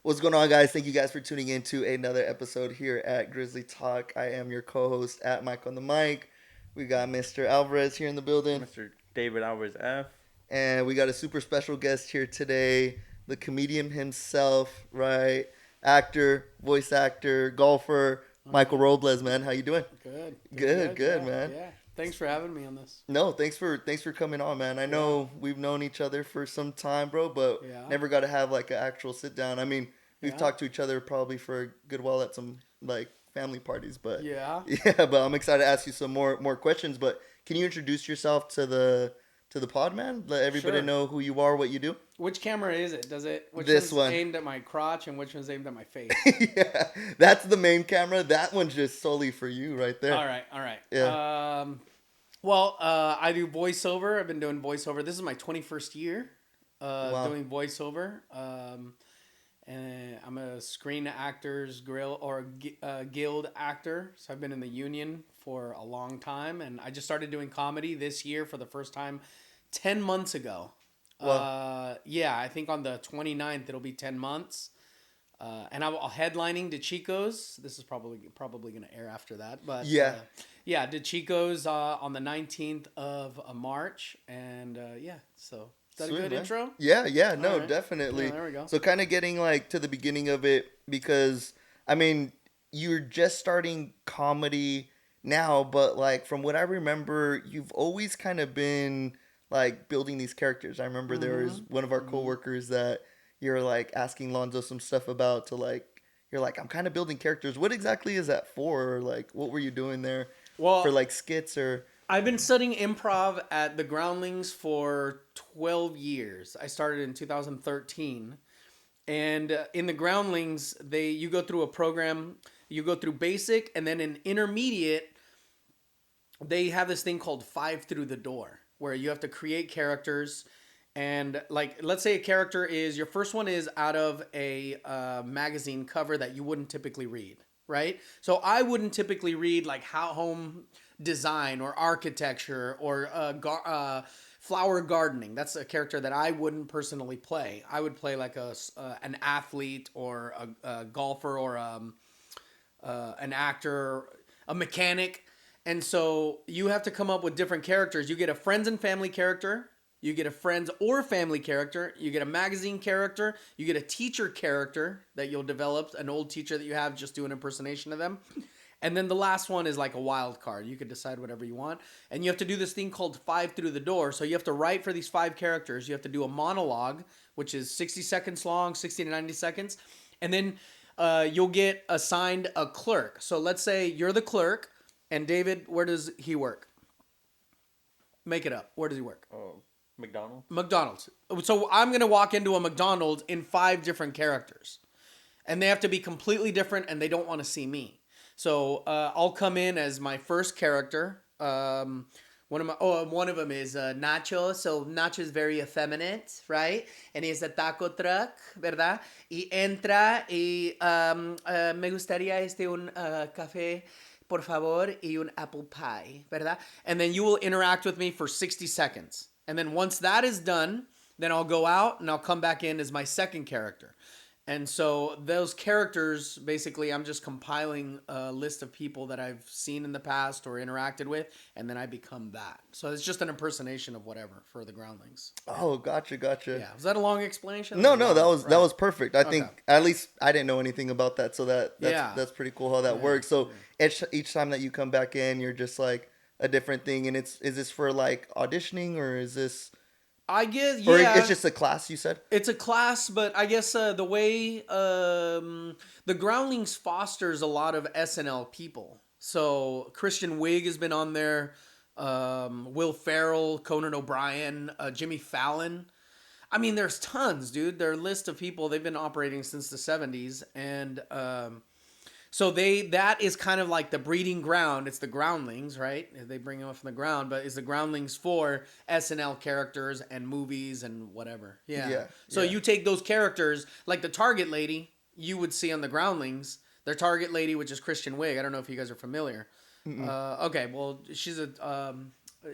What's going on, guys? Thank you guys for tuning in to another episode here at Grizzly Talk. I am your co-host at Mike on the mic. We got Mr. Alvarez here in the building, Mr. David Alvarez F. and we got a super special guest here today, the comedian himself, right? Actor, voice actor, golfer, Michael Robles. Man, how you doing? Good. Good, Yeah, man. yeah. Thanks for having me on this. No, thanks for coming on, man. I know we've known each other for some time, bro, but Yeah. never got to have like an actual sit down. I mean, we've Yeah. talked to each other probably for a good while at some like family parties, but Yeah. yeah, but I'm excited to ask you some more questions. But can you introduce yourself to the pod, man? Let everybody Sure. know who you are, what you do. Which camera is it? Which This one's one. aimed at my crotch and which one's aimed at my face? Yeah, that's the main camera. That one's just solely for you, right there. All right. Yeah. I do voiceover. I've been doing voiceover. This is my 21st year Wow. doing voiceover. And I'm a Screen Actors Guild actor. So I've been in the union for a long time. And I just started doing comedy this year for the first time 10 months ago. Wow. Yeah, I think on the 29th it'll be 10 months. And I'm headlining DeChico's. This is probably going to air after that. But Yeah. yeah, DeChico's on the 19th of March. And so is that Sweet, a good man. intro? Yeah, no, All right. definitely. Yeah, there we go. So kind of getting like to the beginning of it because I mean, you're just starting comedy now, but like from what I remember, you've always kind of been like building these characters. I remember there was one of our coworkers that you're like asking Lonzo some stuff about to like you're like I'm kind of building characters. What exactly is that for? Or, like what were you doing there Well, for like skits or I've been studying improv at the Groundlings for 12 years. I started in 2013. And in the Groundlings, you go through a program, you go through basic, and then in intermediate, they have this thing called 5 through the door, where you have to create characters. And like, let's say a character is, your first one is out of a magazine cover that you wouldn't typically read, right? So I wouldn't typically read like home design or architecture or flower gardening. That's a character that I wouldn't personally play. I would play like an athlete or a golfer or an actor, a mechanic. And so you have to come up with different characters. You get a friends and family character. You get a friends or family character. You get a magazine character. You get a teacher character that you'll develop, an old teacher that you have, just do an impersonation of them. And then the last one is like a wild card. You could decide whatever you want. And you have to do this thing called 5 through the door. So you have to write for these 5 characters. You have to do a monologue, which is 60 seconds long, 60 to 90 seconds. And then you'll get assigned a clerk. So let's say you're the clerk. And David, where does he work? Make it up. Where does he work? Oh, McDonald's. McDonald's. So I'm going to walk into a McDonald's in 5 different characters. And they have to be completely different and they don't want to see me. So I'll come in as my first character. One of them is Nacho. So Nacho is very effeminate, right? And he has a taco truck, ¿verdad? Y entra y me gustaría un café, por favor, y un apple pie, ¿verdad? And then you will interact with me for 60 seconds. And then once that is done, then I'll go out and I'll come back in as my second character. And so those characters, basically, I'm just compiling a list of people that I've seen in the past or interacted with, and then I become that. So it's just an impersonation of whatever for the Groundlings. oh, gotcha. Yeah. Was that a long explanation? No, that was Right. perfect. I think Okay. at least I didn't know anything about that, so that's pretty cool how that works. So each time that you come back in, you're just like a different thing, and is this for like auditioning or is this I guess, or yeah. it's just a class you said? It's a class, but I guess the way the Groundlings fosters a lot of SNL people. So Christian Wiig has been on there, Will Ferrell, Conan O'Brien, Jimmy Fallon. I mean, there's tons, dude. Their list of people, they've been operating since the 70s. And so that is kind of like the breeding ground. It's the Groundlings, right? They bring them up from the ground, but it's the Groundlings for SNL characters and movies and whatever. Yeah. So you take those characters, like the Target lady you would see on the Groundlings, their Target lady, which is Christian Wiig. I don't know if you guys are familiar. Okay, well, she's a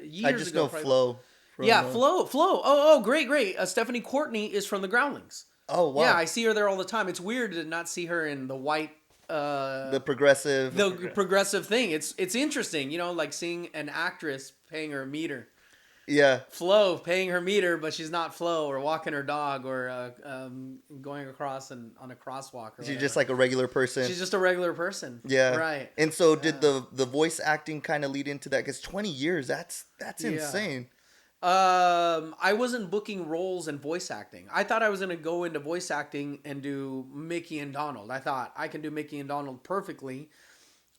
years I just ago. know probably- Flo. Yeah, Flo. Oh, great. Stephanie Courtney is from the Groundlings. Oh wow. Yeah, I see her there all the time. It's weird to not see her in the white. The progressive. The progressive thing. It's interesting, like seeing an actress paying her meter. Yeah. Flo paying her meter, but she's not Flo, or walking her dog, or going across on a crosswalk. Or She's whatever. just like a regular person. She's just a regular person. Yeah. Right. And so did the voice acting kind of lead into that? Because 20 years, that's Yeah. insane. I wasn't booking roles in voice acting. I thought I was going to go into voice acting and do Mickey and Donald. I thought I can do Mickey and Donald perfectly.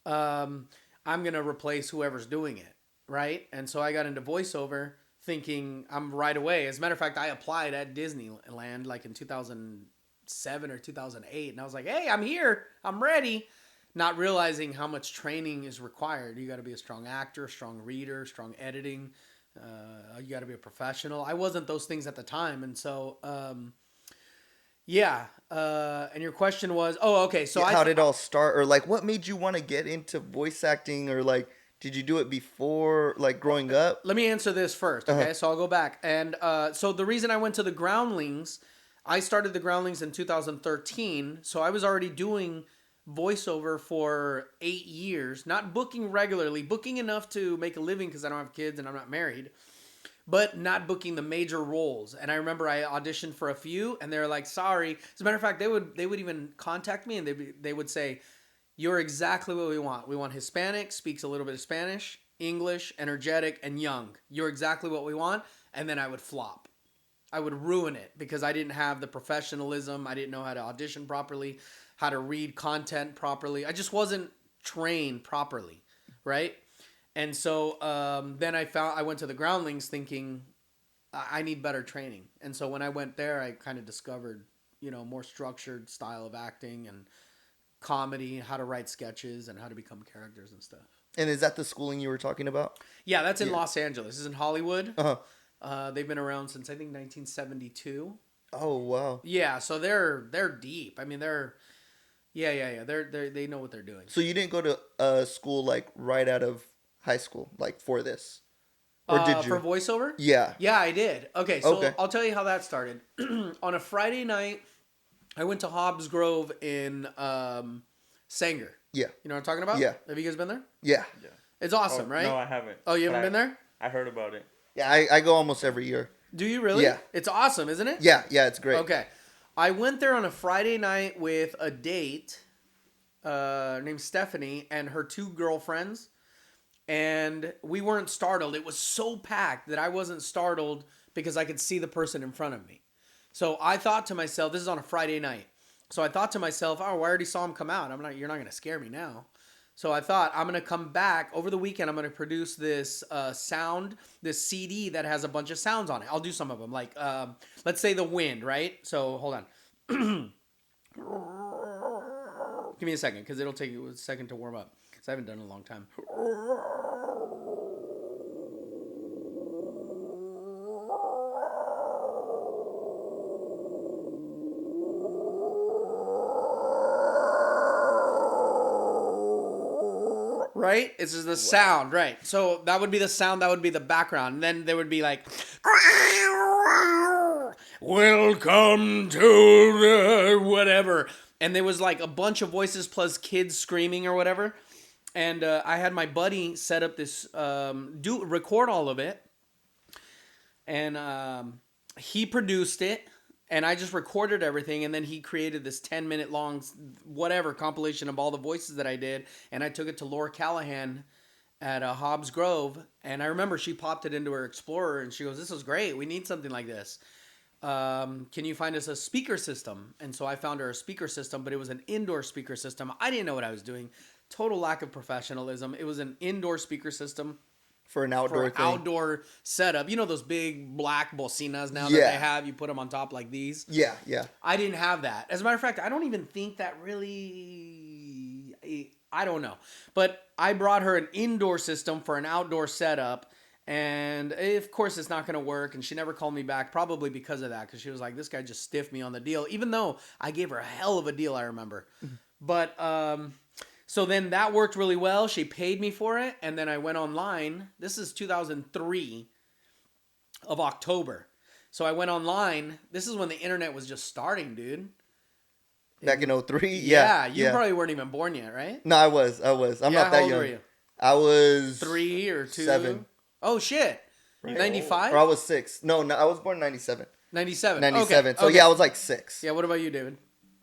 I'm going to replace whoever's doing it. Right. And so I got into voiceover thinking I'm right away. As a matter of fact, I applied at Disneyland like in 2007 or 2008. And I was like, hey, I'm here. I'm ready. Not realizing how much training is required. You got to be a strong actor, strong reader, strong editing. You got to be a professional. I wasn't those things at the time. And so, yeah. And your question was, okay. So how did it all start? Or like, what made you want to get into voice acting? Or like, did you do it before, like growing up? Let me answer this first. Okay. So I'll go back. And so the reason I went to the Groundlings, I started the Groundlings in 2013. So I was already doing voiceover for 8 years, not booking regularly, booking enough to make a living because I don't have kids and I'm not married, but not booking the major roles. And I remember I auditioned for a few and they're like, sorry. As a matter of fact, they would even contact me and they would say, you're exactly what we want. We want Hispanic, speaks a little bit of Spanish, English, energetic, and young. You're exactly what we want. And then I would flop. I would ruin it because I didn't have the professionalism. I didn't know how to audition properly, how to read content properly. I just wasn't trained properly, right? And so then I went to the Groundlings thinking I need better training. And so when I went there, I kind of discovered, more structured style of acting and comedy, how to write sketches and how to become characters and stuff. And is that the schooling you were talking about? Yeah, that's in Los Angeles. This is in Hollywood. Uh-huh. They've been around since I think 1972. Oh wow. Yeah, so they're deep. I mean, they know what they're doing. So you didn't go to school like right out of high school, like for this, or did you? For voiceover? Yeah. Yeah, I did. Okay, so Okay. I'll tell you how that started. On a Friday night, I went to Hobbs Grove in Sanger. Yeah. You know what I'm talking about? Yeah. Have you guys been there? Yeah. It's awesome, right? No, I haven't. Oh, you But haven't been there? I heard about it. Yeah, I go almost every year. Do you really? Yeah. It's awesome, isn't it? Yeah, it's great. Okay. I went there on a Friday night with a date named Stephanie and her 2 girlfriends. And we weren't startled. It was so packed that I wasn't startled because I could see the person in front of me. So I thought to myself, this is on a Friday night. So I thought to myself, I already saw him come out. You're not going to scare me now. So I thought I'm going to come back over the weekend. I'm going to produce this this CD that has a bunch of sounds on it. I'll do some of them. Like, let's say the wind, right? So hold on. Give me a second because it'll take you a second to warm up because I haven't done it in a long time. Right? It's just the sound, right? So that would be the sound, that would be the background. And then there would be like, welcome to the whatever. And there was like a bunch of voices plus kids screaming or whatever. And I had my buddy set up this, record all of it. And he produced it. And I just recorded everything, and then he created this 10-minute long whatever compilation of all the voices that I did, and I took it to Laura Callahan at Hobbs Grove, and I remember she popped it into her Explorer, and she goes, this is great, we need something like this. Can you find us a speaker system? And so I found her a speaker system, but it was an indoor speaker system. I didn't know what I was doing. Total lack of professionalism. It was an indoor speaker system. For an outdoor thing. Outdoor setup. You know those big black bocinas now that they have? You put them on top like these? Yeah. I didn't have that. As a matter of fact, I don't even think that really... I don't know. But I brought her an indoor system for an outdoor setup. And of course it's not going to work. And she never called me back, probably because of that. Because she was like, this guy just stiffed me on the deal. Even though I gave her a hell of a deal, I remember. But... so then that worked really well. She paid me for it. And then I went online. This is 2003 of October. So I went online. This is when the internet was just starting, dude. Back in 03? Yeah, Yeah. you probably weren't even born yet, right? No, I was. I'm Yeah, not that how old young. were you? I was 3 or 2? 7. Oh, shit. Right. 95? Or I was 6. No, I was born in 97. 97. 97. Okay. So okay. yeah, I was like 6. Yeah, what about you, David?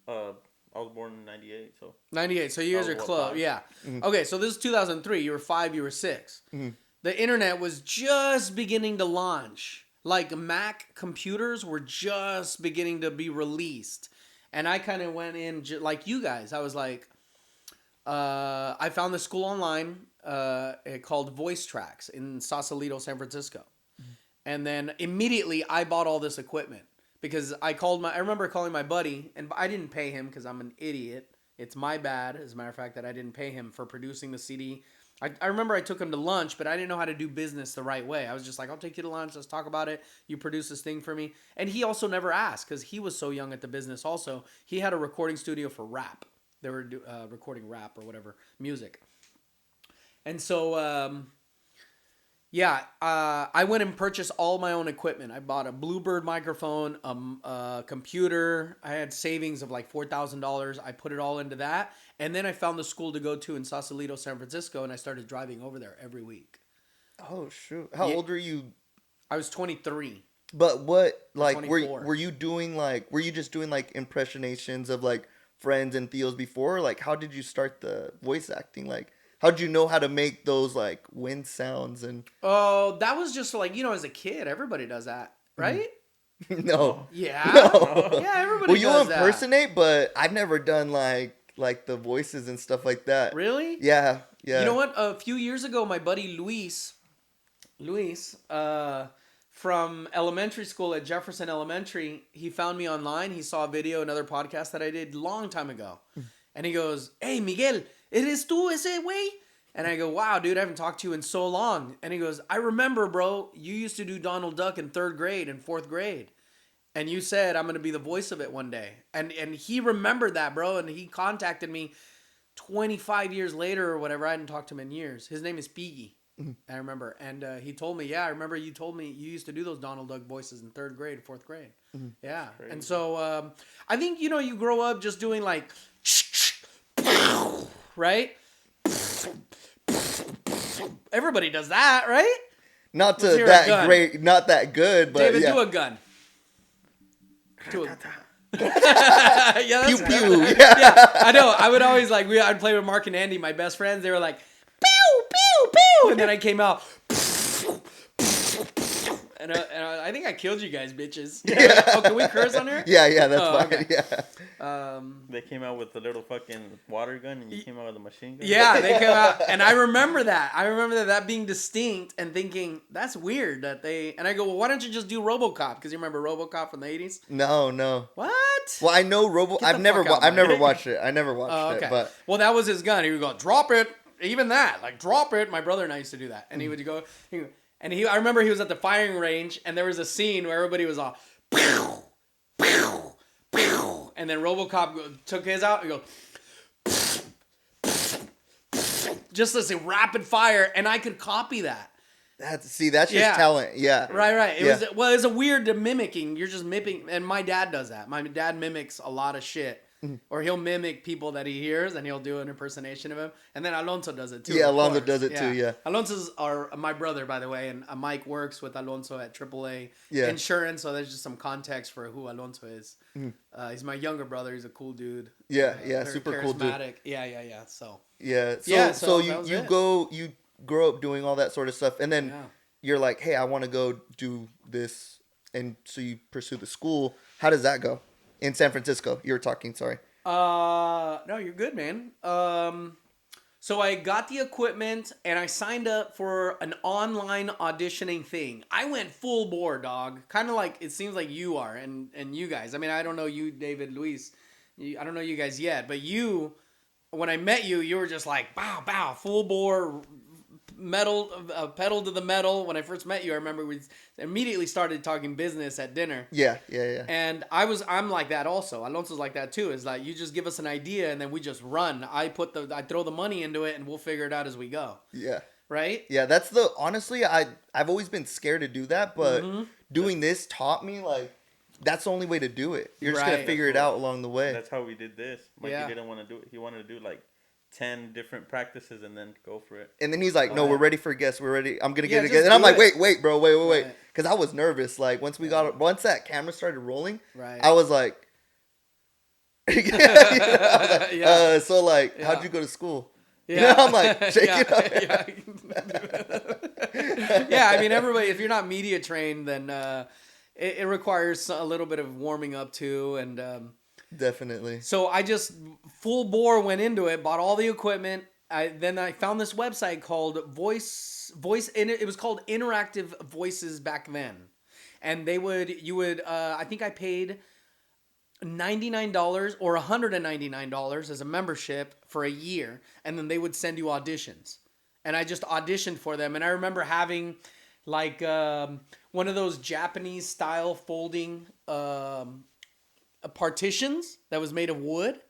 I was born in '98, so 98. So you guys I are was, close. 5? Yeah. Okay, so this is 2003. You were 5, you were 6. The internet was just beginning to launch. Like Mac computers were just beginning to be released. And I kind of went in like you guys. I was like, I found this school online called Voice Tracks in Sausalito, San Francisco. And then immediately I bought all this equipment because I remember calling my buddy, and I didn't pay him because I'm an idiot. It's my bad, as a matter of fact, that I didn't pay him for producing the CD. I remember I took him to lunch, but I didn't know how to do business the right way. I was just like, I'll take you to lunch. Let's talk about it. You produce this thing for me. And he also never asked because he was so young at the business also. He had a recording studio for rap. They were recording rap or whatever, music. And so, I went and purchased all my own equipment. I bought a Bluebird microphone, a computer. I had savings of like $4,000. I put it all into that. And then I found the school to go to in Sausalito, San Francisco, and I started driving over there every week. Oh shoot. How old are you? I was 23. But what, like, 24. were you just doing like impressionations of like friends and Theos before? Like, how did you start the voice acting? Like, how did you know how to make those like wind sounds and? Oh, that was just like, as a kid, everybody does that, right? No. Yeah. No. Yeah, everybody Well, you does that. impersonate, but I've never done like the voices and stuff like that. Really? Yeah. Yeah. You know what? A few years ago, my buddy Luis, from elementary school at Jefferson Elementary, he found me online. He saw a video, another podcast that I did long time ago. And he goes, "Hey, Miguel, ¿eres tú ese güey?" And I go, "Wow, dude, I haven't talked to you in so long." And he goes, "I remember, bro, you used to do Donald Duck in 3rd grade and 4th grade. And you said, I'm going to be the voice of it one day." And he remembered that, bro. And he contacted me 25 years later or whatever. I hadn't talked to him in years. His name is Piggy. I remember. And he told me, yeah, I remember you told me you used to do those Donald Duck voices in 3rd grade, 4th grade. Yeah. Crazy. And so I think, you grow up just doing like, right? Everybody does that, right? Not Let's to hear a that gun. great, not that good, but David, yeah. do a gun. Do a yeah, that's Pew good. pew. Yeah, I know. I would always I'd play with Mark and Andy, my best friends. They were like, pew, pew, pew. And then I came out. And I think I killed you guys, bitches. Yeah. Oh, can we curse on here? Yeah, that's Oh, fine. okay. Yeah. They came out with the little fucking water gun, and you came out with a machine gun. Yeah, they came out, and I remember that. I remember that being distinct and thinking, that's weird that they. And I go, well, why don't you just do RoboCop? Because you remember RoboCop from the 80s? No. What? Well, I know Get the I've never fuck out, I've never Mike. watched it. I never watched Oh, okay. it, but Well, that was his gun. He would go, drop it. Even that, like drop it. My brother and I used to do that, and he would go. I remember he was at the firing range, and there was a scene where everybody was all, pow, pow, pow, and then RoboCop took his out and go, just this rapid fire, and I could copy that. that's just Yeah. talent. Yeah. Right. Yeah. It's a weird mimicking. You're just mimicking, and my dad does that. My dad mimics a lot of shit. Or he'll mimic people that he hears, and he'll do an impersonation of him. And then Alonso does it too. Yeah, of Alonso course. does it too, yeah. Alonso's my brother, by the way, and Mike works with Alonso at AAA Yeah. Insurance. So there's just some context for who Alonso is. He's my younger brother. He's a cool dude. Yeah, Very super cool dude. charismatic. Yeah. So Yeah. Yeah, So so that was you it. you grow up doing all that sort of stuff, and then Yeah. you're like, hey, I want to go do this, and so you pursue the school. How does that go in San Francisco? You were talking. Sorry. No, you're good, man. So I got the equipment and I signed up for an online auditioning thing. I went full bore, dog. Kind of like it seems like you are and you guys. I mean, I don't know you, David, Luis. I don't know you guys yet, but you, when I met you, you were just like, bow, full bore, metal, pedal to the metal. When I first met you, I remember we immediately started talking business at dinner. Yeah. And I'm like that also. Alonso's like that too. Is like you just give us an idea and then we just run. I throw the money into it and we'll figure it out as we go. Yeah. Right? Yeah, honestly, I've always been scared to do that, but doing this taught me like that's the only way to do it. You're just gonna Right. figure it out along the way. That's how we did this. Mikey Yeah. didn't want to do it. He wanted to do like 10 different practices and then go for it. And then he's like, "No, we're ready for guests. We're ready. I'm gonna Yeah, get it just again." And I'm do like, it. "Wait, bro, wait," Right. because I was nervous. Like once that camera started rolling, Right. I was like, I was like, Yeah. so like, Yeah. how'd you go to school? Yeah. I'm like, shake yeah, it up. yeah. Yeah, I mean, everybody, if you're not media trained, then it requires a little bit of warming up too. And Definitely. so I just full bore went into it, bought all the equipment. Then I found this website called Voice, and it was called Interactive Voices back then. And I think I paid $99 or $199 as a membership for a year, and then they would send you auditions, and I just auditioned for them. And I remember having like one of those Japanese style folding partitions that was made of wood,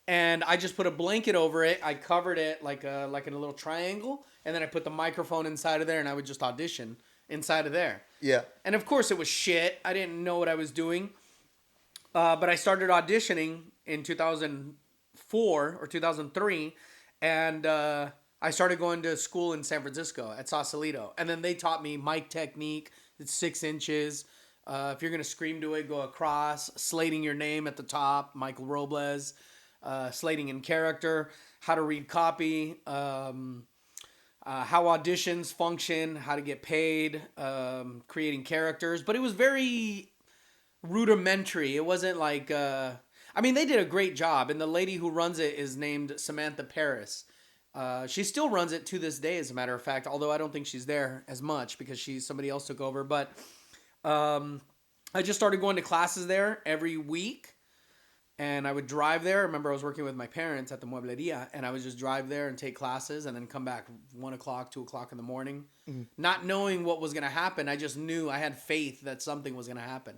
and I just put a blanket over it. I covered it like in a little triangle, and then I put the microphone inside of there, and I would just audition inside of there. Yeah. And of course it was shit. I didn't know what I was doing. But I started auditioning in 2004 or 2003, and I started going to school in San Francisco at Sausalito. And then they taught me mic technique. It's 6 inches. If you're going to scream to it, go across. Slating your name at the top, Michael Robles. Slating in character. How to read copy. How auditions function. How to get paid. Creating characters. But it was very rudimentary. It wasn't like I mean, they did a great job, and the lady who runs it is named Samantha Paris. She still runs it to this day, as a matter of fact, although I don't think she's there as much because somebody else took over. But I just started going to classes there every week, and I would drive there. I remember I was working with my parents at the Muebleria, and I would just drive there and take classes and then come back 1 o'clock, 2 o'clock in the morning, not knowing what was going to happen. I just knew, I had faith that something was going to happen.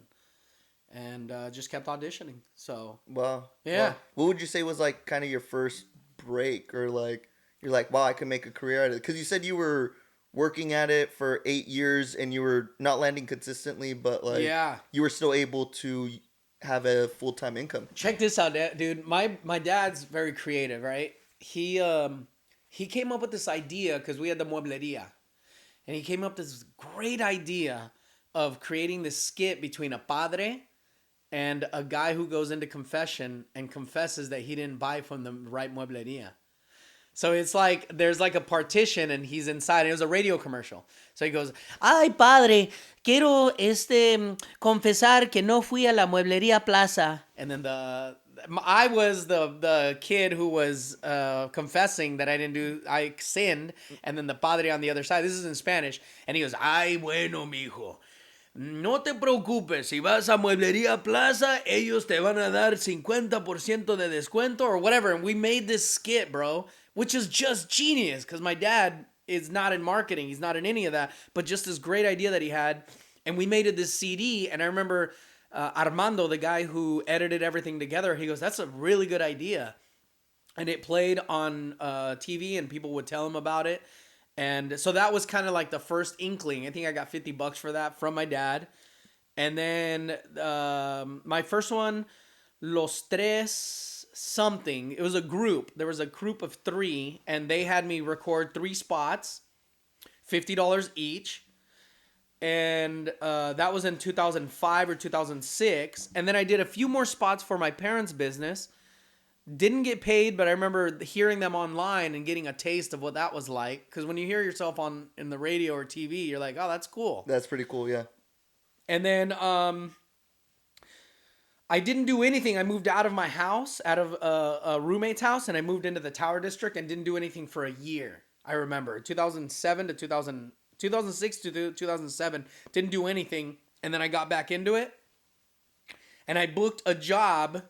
And just kept auditioning. So Wow. yeah. Wow. What would you say was like kind of your first break, or like you're like, wow, I can make a career out of it? Because you said you were working at it for 8 years and you were not landing consistently, but like you were still able to have a full-time income. Check this out, dude. My dad's very creative, right? He came up with this idea because we had the Muebleria, and he came up with this great idea of creating this skit between a padre and a guy who goes into confession and confesses that he didn't buy from the right Muebleria. So it's like there's like a partition and he's inside. It was a radio commercial. So he goes, "Ay, padre, quiero confesar que no fui a la Muebleria Plaza." And then I was the kid who was confessing that I sinned. And then the padre on the other side, this is in Spanish, and he goes, "Ay, bueno, mijo. No te preocupes, si vas a Mueblería Plaza, ellos te van a dar 50% de descuento," or whatever. And we made this skit, bro, which is just genius because my dad is not in marketing. He's not in any of that, but just this great idea that he had. And we made it this CD. And I remember Armando, the guy who edited everything together, he goes, "That's a really good idea." And it played on TV and people would tell him about it. And so that was kind of like the first inkling. I think I got $50 for that from my dad. And then my first one, Los Tres something. It was a group. There was a group of 3, and they had me record 3 spots, $50 each. And that was in 2005 or 2006. And then I did a few more spots for my parents' business. Didn't get paid, but I remember hearing them online and getting a taste of what that was like. Because when you hear yourself in the radio or TV, you're like, "Oh, that's cool." That's pretty cool, yeah. And then I didn't do anything. I moved out of my house, out of a roommate's house, and I moved into the Tower District and didn't do anything for a year. I remember 2006 to 2007, didn't do anything. And then I got back into it, and I booked a job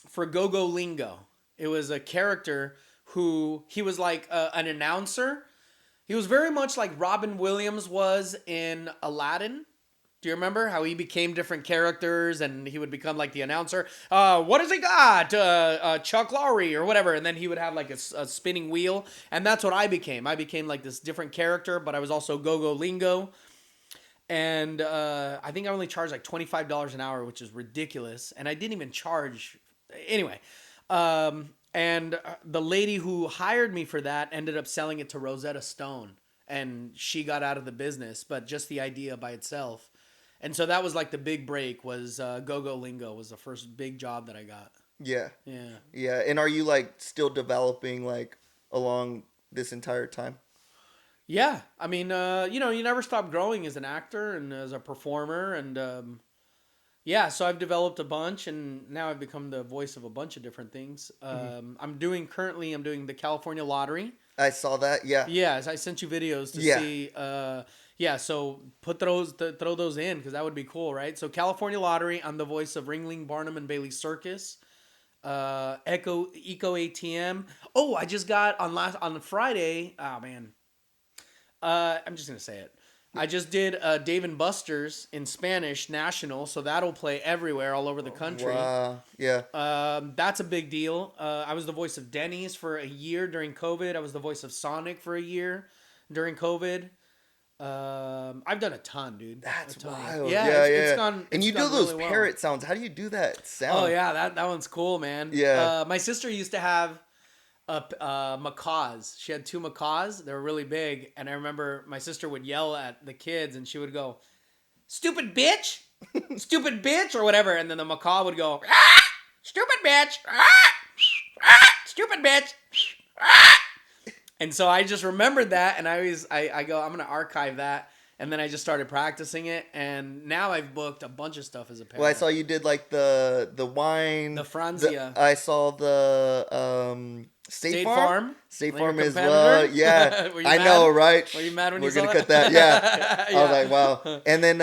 for Go-Go Lingo. It was a character he was like an announcer. He was very much like Robin Williams was in Aladdin. Do you remember how he became different characters and he would become like the announcer? What does he got? Chuck Lorre or whatever. And then he would have like a spinning wheel. And that's what I became. I became like this different character, but I was also Go-Go Lingo. And I think I only charged like $25 an hour, which is ridiculous. And I didn't even charge anyway. And the lady who hired me for that ended up selling it to Rosetta Stone, and she got out of the business, but just the idea by itself. And so that was like the big break was Go-Go Lingo was the first big job that I got. Yeah. Yeah. Yeah. And are you like still developing like along this entire time? Yeah. I mean, you never stop growing as an actor and as a performer. And yeah, so I've developed a bunch, and now I've become the voice of a bunch of different things. I'm doing the California Lottery. I saw that. Yeah. Yes, I sent you videos to Yeah. see. Yeah, so throw those in because that would be cool, right? So California Lottery, I'm the voice of Ringling, Barnum, and Bailey Circus. Eco ATM. Oh, I just got on Friday. Oh man, I'm just gonna say it. I just did Dave and Buster's in Spanish national, so that'll play everywhere, all over the country. Wow. Yeah. That's a big deal. I was the voice of Denny's for a year during COVID. I was the voice of Sonic for a year during COVID. I've done a ton, dude. That's a ton. wild. Yeah, Yeah. it's gone. And it's you do gone those really well. parrot sounds. How do you do that sound? Oh yeah, that one's cool, man. Yeah. My sister used to have macaws. She had 2 macaws. They were really big, and I remember my sister would yell at the kids, and she would go, "Stupid bitch, stupid bitch," or whatever, and then the macaw would go, "Ah, stupid bitch, stupid bitch." And so I just remembered that, and I go, I'm gonna archive that. And then I just started practicing it, and now I've booked a bunch of stuff as a parent. Well, I saw you did like the wine, The Franzia. I saw the State Farm. State Like your Farm as competitor? well. Yeah, Were you I mad? know, right? Were you mad when We're you saw gonna that? cut that. Yeah. I was Yeah. like, wow. And then,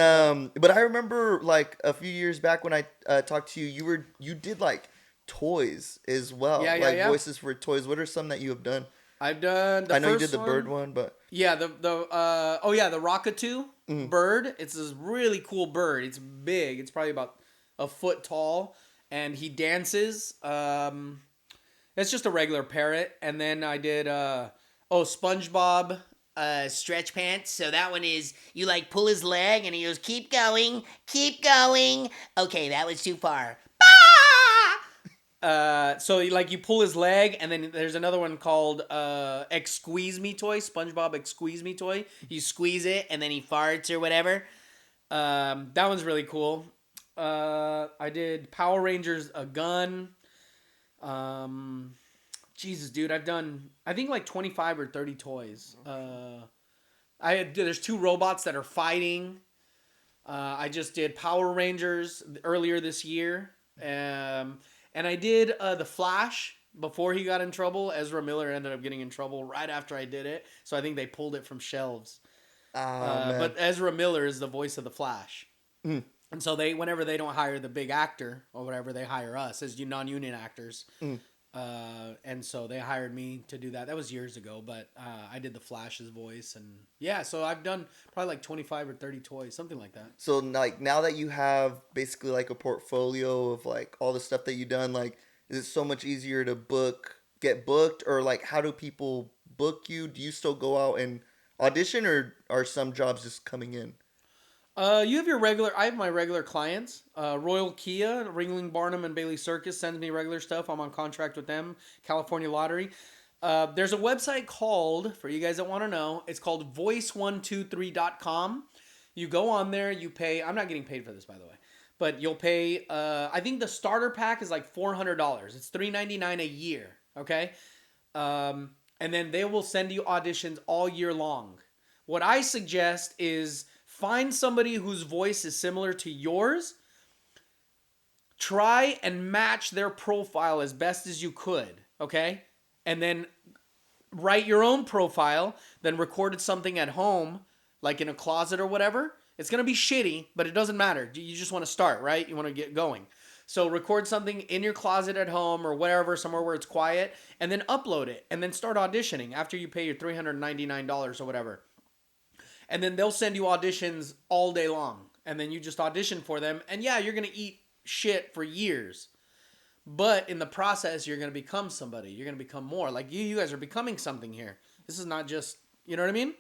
but I remember like a few years back when I talked to you, you did like toys as well, Yeah, like yeah. voices for toys. What are some that you have done? I've done. I know you did the bird one, but Yeah, the Rockatoo bird. It's this really cool bird. It's big. It's probably about a foot tall, and he dances. It's just a regular parrot. And then I did SpongeBob stretch pants. So that one is you like pull his leg and he goes, keep going, keep going. Okay, that was too far. So like you pull his leg, and then there's another one called Squeeze Me Toy, SpongeBob Squeeze Me Toy. You squeeze it, and then he farts or whatever. That one's really cool. I did Power Rangers, a gun. Jesus, dude, I've done I think like 25 or 30 toys. There's 2 robots that are fighting. I just did Power Rangers earlier this year. And I did the Flash before he got in trouble. Ezra Miller ended up getting in trouble right after I did it. So I think they pulled it from shelves. man. But Ezra Miller is the voice of the Flash. Mm. And so whenever they don't hire the big actor or whatever, they hire us as non-union actors. Mm. And so they hired me to do that. That was years ago, but I did the Flash's voice. And yeah, so I've done probably like 25 or 30 toys, something like that. So like now that you have basically like a portfolio of like all the stuff that you've done, like is it so much easier to get booked, or like how do people book you? Do you still go out and audition, or are some jobs just coming in? You have your regular. I have my regular clients. Royal Kia, Ringling, Barnum, and Bailey Circus sends me regular stuff. I'm on contract with them. California Lottery. There's a website called, for you guys that want to know, it's called voice123.com. You go on there, you pay. I'm not getting paid for this, by the way, but you'll pay. I think the starter pack is like $400. It's $399 a year. Okay, and then they will send you auditions all year long. What I suggest is find somebody whose voice is similar to yours. Try and match their profile as best as you could, okay? And then write your own profile, then record something at home, like in a closet or whatever. It's going to be shitty, but it doesn't matter. You just want to start, right? You want to get going. So record something in your closet at home or wherever, somewhere where it's quiet, and then upload it, and then start auditioning after you pay your $399 or whatever. And then they'll send you auditions all day long. And then you just audition for them. And yeah, you're going to eat shit for years. But in the process, you're going to become somebody. You're going to become more. Like you guys are becoming something here. This is not just, you know what I mean?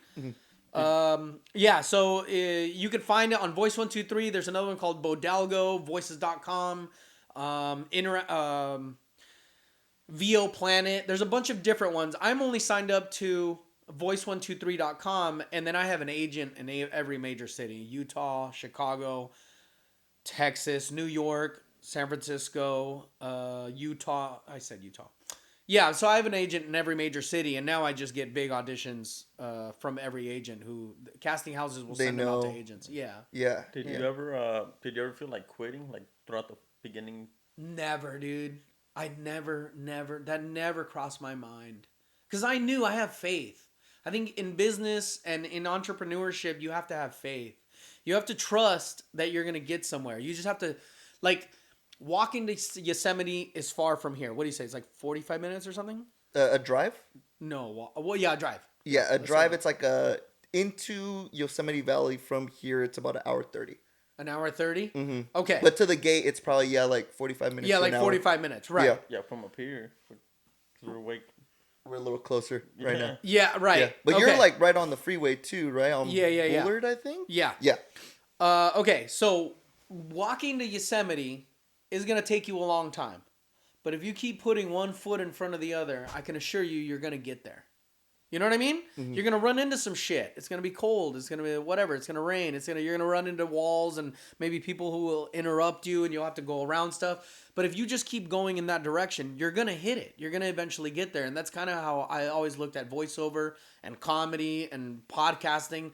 Yeah, so you can find it on Voice123. There's another one called Bodalgo, Voices.com, VO Planet. There's a bunch of different ones. I'm only signed up to Voice123.com, and then I have an agent in every major city: Utah, Chicago, Texas, New York, San Francisco, Utah. I said Utah. Yeah, so I have an agent in every major city, and now I just get big auditions from every agent who casting houses will They send them out to know. agents. Yeah. Yeah. Did Yeah. you ever feel like quitting, like throughout the beginning? Never, dude. I never, that never crossed my mind. Because I knew I have faith. I think in business and in entrepreneurship, you have to have faith. You have to trust that you're going to get somewhere. You just have to, like, walking to Yosemite is far from here. What do you say? It's like 45 minutes or something? A drive? No. Well, yeah, drive. Yeah, a Let's drive. say It's like into Yosemite Valley from here. It's about an hour 30. an hour 30? Mm-hmm. Okay. But to the gate, it's probably like 45 minutes. Yeah, to like an 45 minutes. Right. Yeah. Yeah, from up here, 'cause we're way. We're a little closer right now. Yeah, right. Yeah, but Okay. you're like right on the freeway too, right? On Yeah. Bullard, I think. Yeah. Yeah. Okay, so walking to Yosemite is going to take you a long time. But if you keep putting one foot in front of the other, I can assure you, you're going to get there. You know what I mean? Mm-hmm. You're going to run into some shit. It's going to be cold. It's going to be whatever. It's going to rain. You're going to run into walls and maybe people who will interrupt you and you'll have to go around stuff. But if you just keep going in that direction, you're going to hit it. You're going to eventually get there. And that's kind of how I always looked at voiceover and comedy and podcasting.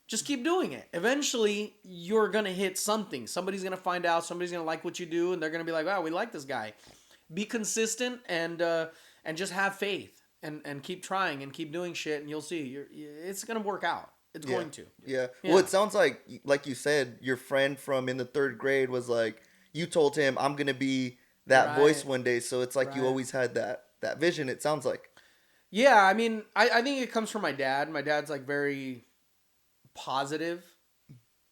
Just keep doing it. Eventually, you're going to hit something. Somebody's going to find out. Somebody's going to like what you do. And they're going to be like, wow, we like this guy. Be consistent and just have faith. And keep trying and keep doing shit, and you'll see. It's gonna work out. It's going to. Yeah. Yeah. Well, it sounds like you said, your friend from in the 3rd grade was like, you told him, I'm gonna be that Right. voice one day. So it's like you Right. always had that vision. It sounds like. Yeah, I mean, I think it comes from my dad. My dad's like very positive.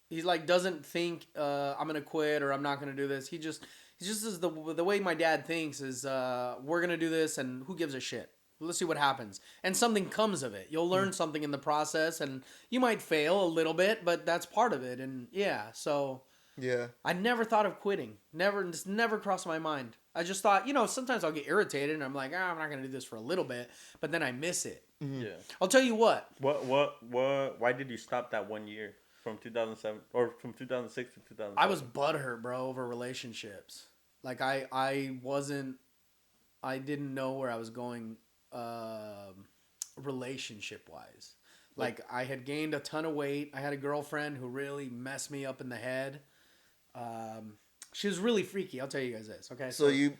He's like doesn't think I'm gonna quit or I'm not gonna do this. He just is the way my dad thinks is we're gonna do this and who gives a shit. Let's see what happens. And something comes of it. You'll learn something in the process and you might fail a little bit, but that's part of it. And yeah, so Yeah. I never thought of quitting. Just never crossed my mind. I just thought, sometimes I'll get irritated and I'm like, I'm not going to do this for a little bit, but then I miss it. Mm-hmm. Yeah. I'll tell you what. Why did you stop that 1 year from 2007 or from 2006 to 2007? I was butthurt, bro, over relationships. Like I didn't know where I was going relationship wise. Like I had gained a ton of weight. I had a girlfriend who really messed me up in the head. She was really freaky. I'll tell you guys this. Okay. So you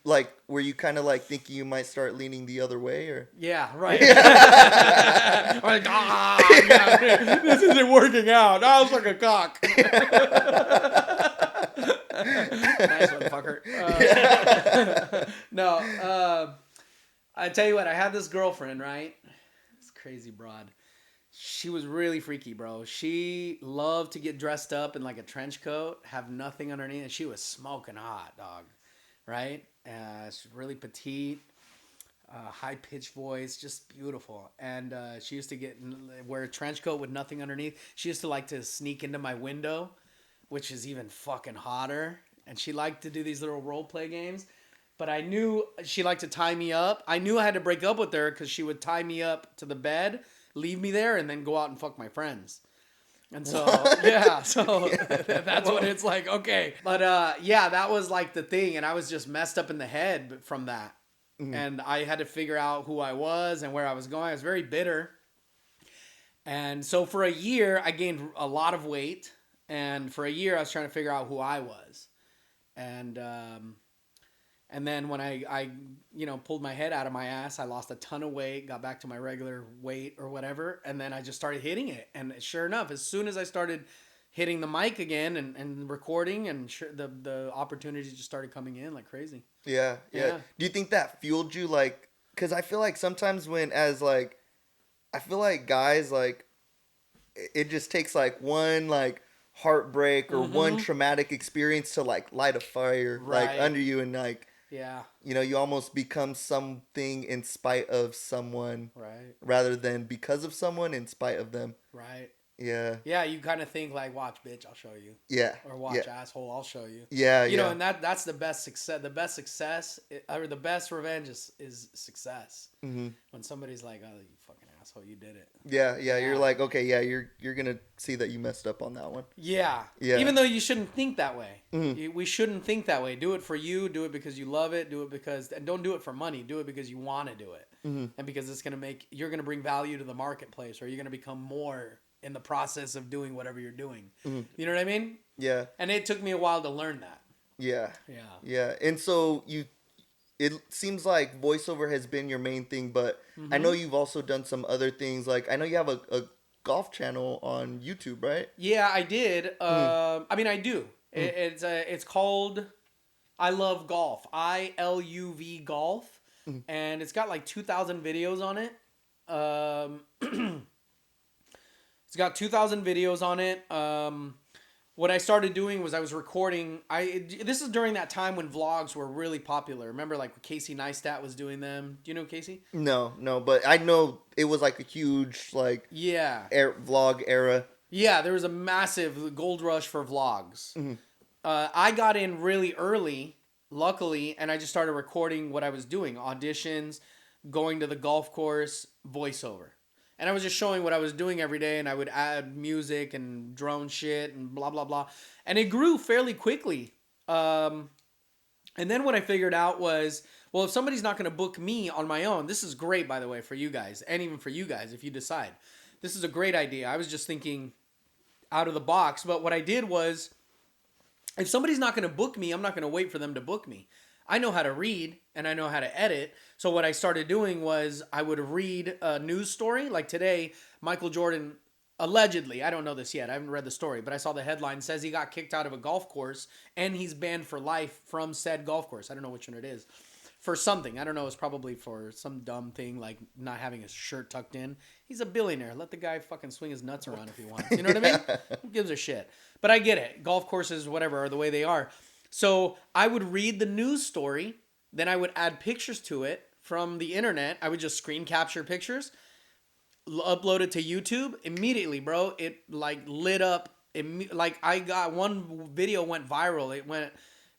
were you kind of like thinking you might start leaning the other way, or? Yeah, right. Like, yeah, this isn't working out. I was like a cock. Nice one, fucker. No, I tell you what, I had this girlfriend, right? This crazy broad. She was really freaky, bro. She loved to get dressed up in like a trench coat, have nothing underneath, and she was smoking hot, dog. Right? She's really petite, high-pitched voice, just beautiful. And she used to wear a trench coat with nothing underneath. She used to like to sneak into my window, which is even fucking hotter. And she liked to do these little role play games. But I knew she liked to tie me up. I knew I had to break up with her because she would tie me up to the bed, leave me there, and then go out and fuck my friends. And so, yeah, so that's what it's like. Okay. But yeah, that was like the thing. And I was just messed up in the head from that. Mm-hmm. And I had to figure out who I was and where I was going. I was very bitter. And so for a year, I gained a lot of weight. And for a year, I was trying to figure out who I was. And then when I pulled my head out of my ass, I lost a ton of weight, got back to my regular weight or whatever. And then I just started hitting it. And sure enough, as soon as I started hitting the mic again and recording, and the opportunities just started coming in like crazy. Yeah. Do you think that fueled you? Like, because I feel like sometimes I feel like guys, like, it just takes like one like heartbreak or one traumatic experience to like light a fire like under you, and like, yeah, you almost become something in spite of someone, right, rather than because of someone in spite of them. Right. Yeah. Yeah, you kind of think like, watch, bitch, I'll show you. Yeah. Or watch, Yeah. asshole, I'll show you. Yeah. You know, Yeah. and that's the best success. The best success, or the best revenge is success. Mm-hmm. When somebody's like, oh, you fucking asshole, you did it. Yeah. Yeah. You're Yeah. like, okay, yeah, you're gonna see that you messed up on that one. Yeah. Yeah. Even though you shouldn't think that way. Mhm. We shouldn't think that way. Do it for you. Do it because you love it. Do it because, and don't do it for money. Do it because you want to do it. Mm-hmm. And because it's going to you're going to bring value to the marketplace, or you're going to become more in the process of doing whatever you're doing. Mhm. You know what I mean? Yeah. And it took me a while to learn that. Yeah. Yeah. Yeah. And so it seems like voiceover has been your main thing, but I know you've also done some other things. Like I know you have a golf channel on YouTube, right? Yeah, I did. I mean, I do. It's called I Love Golf. ILUV Golf. And it's got like 2,000 videos on it. It's got 2,000 videos on it. What I started doing was I was recording. This is during that time when vlogs were really popular. Remember, like Casey Neistat was doing them. Do you know Casey? No, but I know it was like a huge like Yeah. vlog era. Yeah, there was a massive gold rush for vlogs. I got in really early, luckily, and I just started recording what I was doing. Auditions, going to the golf course, voiceover. And I was just showing what I was doing every day, and I would add music and drone shit and blah, blah, blah. And it grew fairly quickly. And then what I figured out was, well, if somebody's not going to book me on my own, this is great, by the way, for you guys, and even for you guys, if you decide. This is a great idea. I was just thinking out of the box. But what I did was, if somebody's not going to book me, I'm not going to wait for them to book me. I know how to read and I know how to edit. So what I started doing was I would read a news story. Like today, Michael Jordan, allegedly, I don't know this yet, I haven't read the story, but I saw the headline, says he got kicked out of a golf course and he's banned for life from said golf course. I don't know which one it is. For something. I don't know. It's probably for some dumb thing like not having his shirt tucked in. He's a billionaire. Let the guy fucking swing his nuts around if he wants. You know what I mean? Who gives a shit? But I get it. Golf courses, whatever, are the way they are. So I would read the news story. Then I would add pictures to it from the internet. I would just screen capture pictures, upload it to YouTube. Immediately, bro, it like lit up. Like I got one video went viral. It went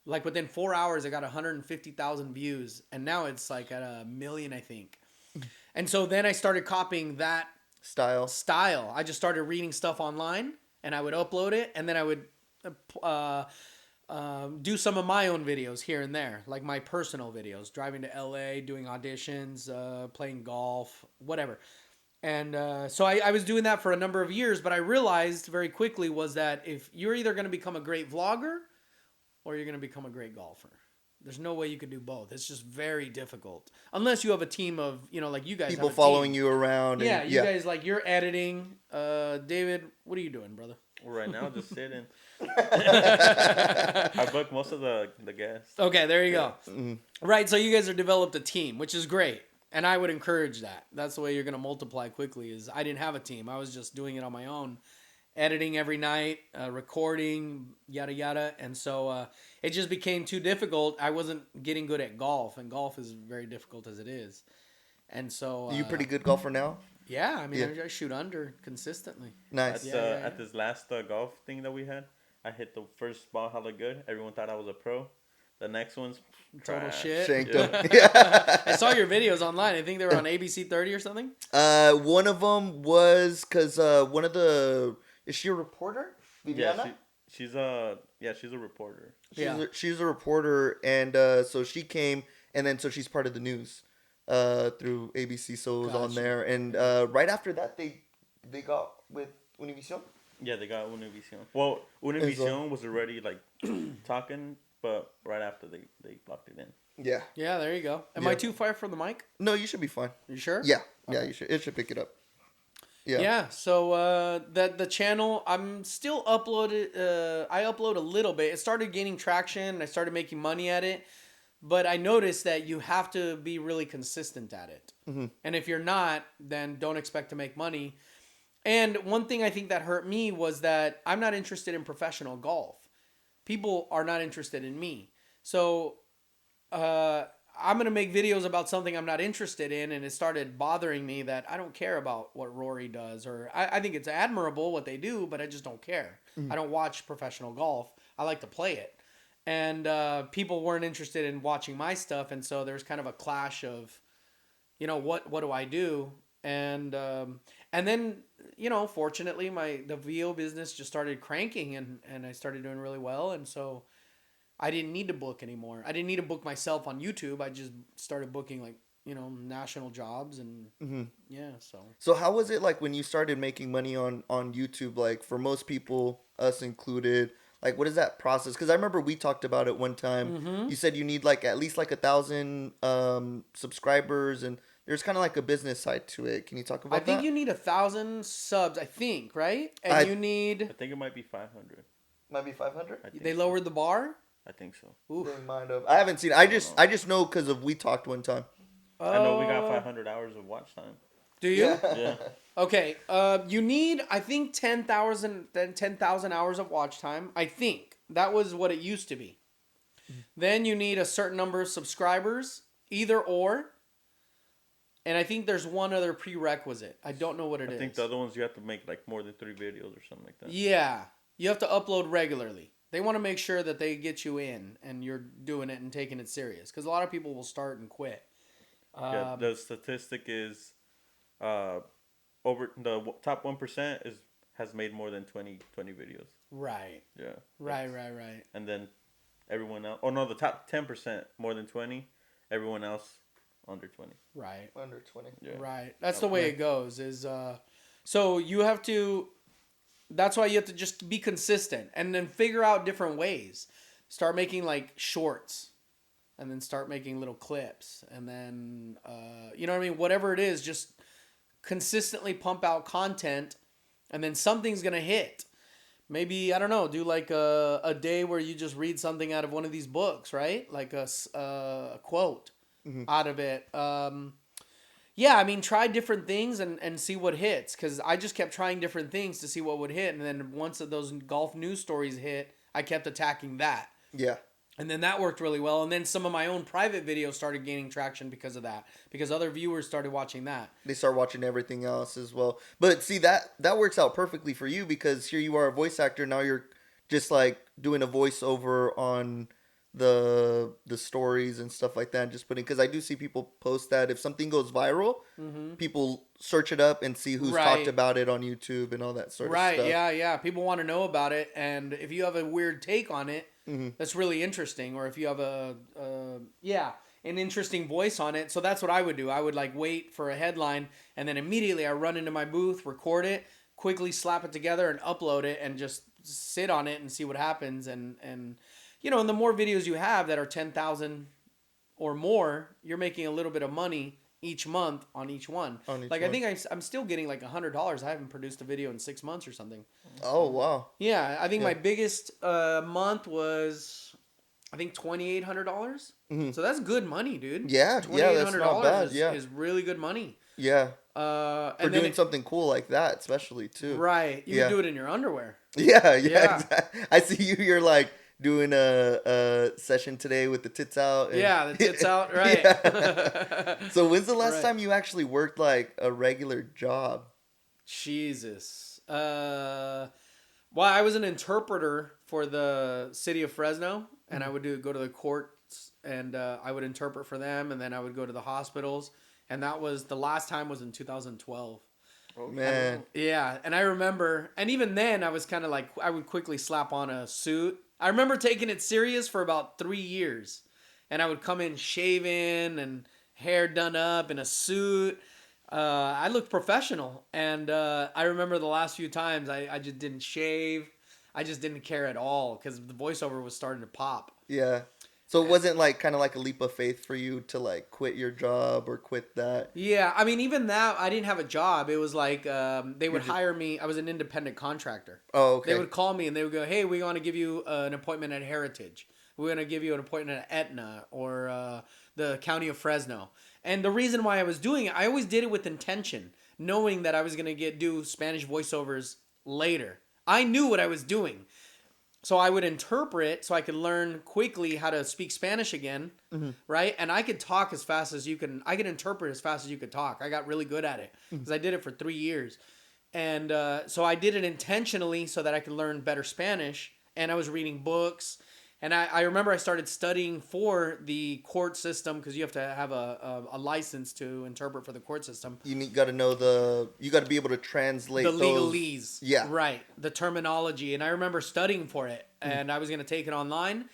like within 4 hours, it got 150,000 views. And now it's like at 1 million, I think. And so then I started copying that Style. I just started reading stuff online and I would upload it. And then I would do some of my own videos here and there, like my personal videos, driving to LA, doing auditions, playing golf, whatever. And so I was doing that for a number of years, but I realized very quickly was that if you're either going to become a great vlogger or you're going to become a great golfer. There's no way you could do both. It's just very difficult. Unless you have a team of, like you guys People have a following team. you around. Yeah, And, you guys, like, you're editing. David, what are you doing, brother? Right now, just sitting. I book most of the guests. Okay, there you go. Mhm. Right, so you guys have developed a team, which is great. And I would encourage that. That's the way you're going to multiply quickly is I didn't have a team. I was just doing it on my own. Editing every night, recording, yada, yada. And so it just became too difficult. I wasn't getting good at golf. And golf is very difficult as it is. And so... Are you pretty good golfer now? Yeah, I mean, Yeah. I shoot under consistently. Nice. At this last golf thing that we had, I hit the first ball hella good. Everyone thought I was a pro. The next one's Total trash. shit. Shanked Yeah. him. Yeah. I saw your videos online. I think they were on ABC 30 or something. One of them was because one of the... Is she a reporter? Viviana? Yeah, she's a reporter. She's a reporter, and so she came, and then so she's part of the news through ABC, so it was on Gotcha. there. And right after that, they got with Univision. Yeah, they got Univision. Well, Univision was already like talking, but right after they blocked it in. Yeah. Yeah, there you go. Am Yeah. I too far from the mic? No, you should be fine. You sure? Yeah. Yeah, you should. It should pick it up. Yeah. Yeah, so the channel, I'm still uploaded. I upload a little bit. It started gaining traction, and I started making money at it. But I noticed that you have to be really consistent at it. Mm-hmm. And if you're not, then don't expect to make money. And one thing I think that hurt me was that I'm not interested in professional golf. People are not interested in me. So I'm going to make videos about something I'm not interested in. And it started bothering me that I don't care about what Rory does. Or I think it's admirable what they do, but I just don't care. I don't watch professional golf. I like to play it. And people weren't interested in watching my stuff. And so there's kind of a clash of, what do I do? And then, fortunately the VO business just started cranking and I started doing really well. And so I didn't need to book anymore. I didn't need to book myself on YouTube. I just started booking national jobs and yeah. So how was it like when you started making money on YouTube? Like for most people, us included, like what is that process? Because I remember we talked about it one time. You said you need like at least like 1,000 subscribers, and there's kind of like a business side to it. Can you talk about I that? think you need 1,000 subs. I think right, and you need. I think it might be 500. Might be 500. They lowered the bar. I think so. They might have. I haven't seen it. I just know because of we talked one time. I know we got 500 hours of watch time. Do you? Yeah. Okay. You need, I think, 10,000 hours of watch time. I think that was what it used to be. Then you need a certain number of subscribers, either or. And I think there's one other prerequisite. I don't know what it is. I think the other ones you have to make like more than 3 videos or something like that. Yeah. You have to upload regularly. They want to make sure that they get you in and you're doing it and taking it serious. Because a lot of people will start and quit. Yeah, the statistic is over the top 1% has made more than 20 videos. Right. Yeah. Right. And then everyone else, the top 10% more than 20, everyone else under 20. Right. Under 20. Yeah. Right. That's the way it goes is so you have to that's why you have to just be consistent and then figure out different ways. Start making like shorts and then start making little clips and then you know what I mean, whatever it is, just consistently pump out content and then something's going to hit. Maybe, I don't know, do like a day where you just read something out of one of these books, right? Like a quote out of it. Yeah, I mean, try different things and see what hits. Because I just kept trying different things to see what would hit. And then once those golf news stories hit, I kept attacking that. Yeah. And then that worked really well. And then some of my own private videos started gaining traction because of that. Because other viewers started watching that. They start watching everything else as well. But see, that works out perfectly for you because here you are a voice actor. Now you're just like doing a voiceover on the stories and stuff like that, and just putting, because I do see people post that if something goes viral, people search it up and see who's talked about it on YouTube and all that sort of stuff. Right, yeah. People want to know about it, and if you have a weird take on it, that's really interesting, or if you have an interesting voice on it. So that's what I would do. I would like wait for a headline, and then immediately I run into my booth, record it, quickly slap it together, and upload it, and just sit on it and see what happens, and and the more videos you have that are 10,000 or more, you're making a little bit of money each month on each one. I think I'm still getting like $100. I haven't produced a video in 6 months or something. Oh, wow. Yeah, I think my biggest month was, I think, $2,800. So that's good money, dude. Yeah, that's not bad. Is really good money. Yeah. For doing something cool like that, especially too. Right. You can do it in your underwear. Yeah. Exactly. I see you. You're like doing a session today with the tits out. The tits out, right. So when's the last time you actually worked like a regular job? Jesus. Well, I was an interpreter for the city of Fresno, and I would go to the courts, and I would interpret for them, and then I would go to the hospitals, and that was, the last time was in 2012. Oh, man. Yeah, and I remember, and even then I was kind of like, I would quickly slap on a suit. I remember taking it serious for about 3 years, and I would come in shaven and hair done up in a suit. I looked professional, and I remember the last few times I just didn't shave. I just didn't care at all because the voiceover was starting to pop. Yeah. So it wasn't like kind of like a leap of faith for you to like quit your job or quit that? Yeah, I mean, even that, I didn't have a job. It was like they would hire me. I was an independent contractor. Oh, okay. They would call me and they would go, hey, we want to give you an appointment at Heritage. We're going to give you an appointment at Aetna or the county of Fresno. And the reason why I was doing it, I always did it with intention, knowing that I was going to do Spanish voiceovers later. I knew what I was doing. So I would interpret so I could learn quickly how to speak Spanish again, right? And I could talk as fast as you can. I could interpret as fast as you could talk. I got really good at it because I did it for 3 years. And so I did it intentionally so that I could learn better Spanish. And I was reading books. And I remember I started studying for the court system because you have to have a license to interpret for the court system. Got to know you got to be able to translate The those. legalese. Yeah. Right. The terminology. And I remember studying for it. And I was going to take it online.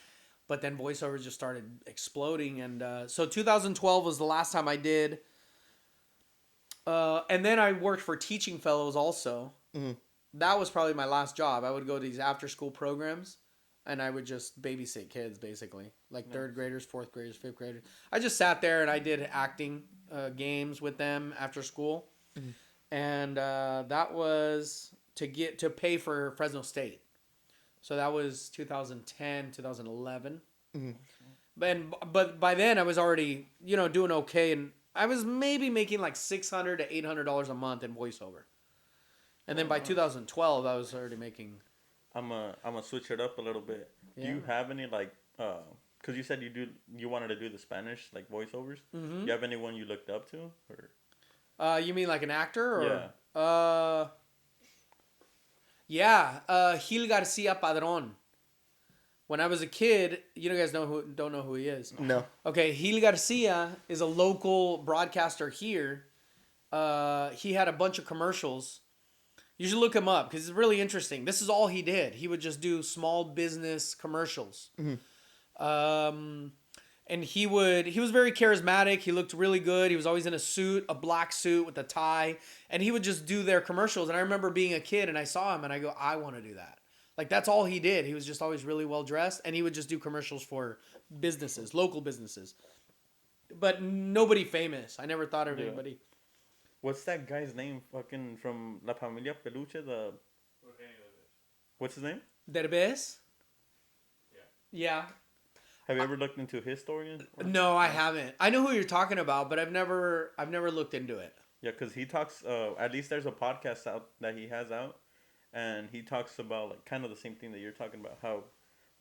But then voiceovers just started exploding. And so 2012 was the last time I did. And then I worked for Teaching Fellows also. That was probably my last job. I would go to these after-school programs. And I would just babysit kids, basically. Like third graders, fourth graders, fifth graders. I just sat there and I did acting games with them after school. And that was to pay for Fresno State. So that was 2010, 2011. But by then I was already, doing okay. And I was maybe making like $600 to $800 a month in voiceover. And then by 2012, I was already making... I'm gonna switch it up a little bit. Do you have any like because you said you wanted to do the Spanish like voiceovers? Do you have anyone you looked up to or? You mean like an actor or? Yeah. Gil Garcia Padron. When I was a kid, you guys don't know who he is. No. Okay, Gil Garcia is a local broadcaster here. He had a bunch of commercials. You should look him up because it's really interesting. This is all he did. He would just do small business commercials. And he was very charismatic. He looked really good. He was always in a suit, a black suit with a tie. And he would just do their commercials. And I remember being a kid and I saw him and I go, I want to do that. Like that's all he did. He was just always really well dressed. And he would just do commercials for businesses, local businesses. But nobody famous. I never thought of anybody. What's that guy's name? Fucking from La Familia Peluche. What's his name? Derbez? Yeah. Have you ever looked into his story? No, I haven't. I know who you're talking about, but I've never looked into it. Yeah, because he talks. At least there's a podcast out that he has out, and he talks about like kind of the same thing that you're talking about. How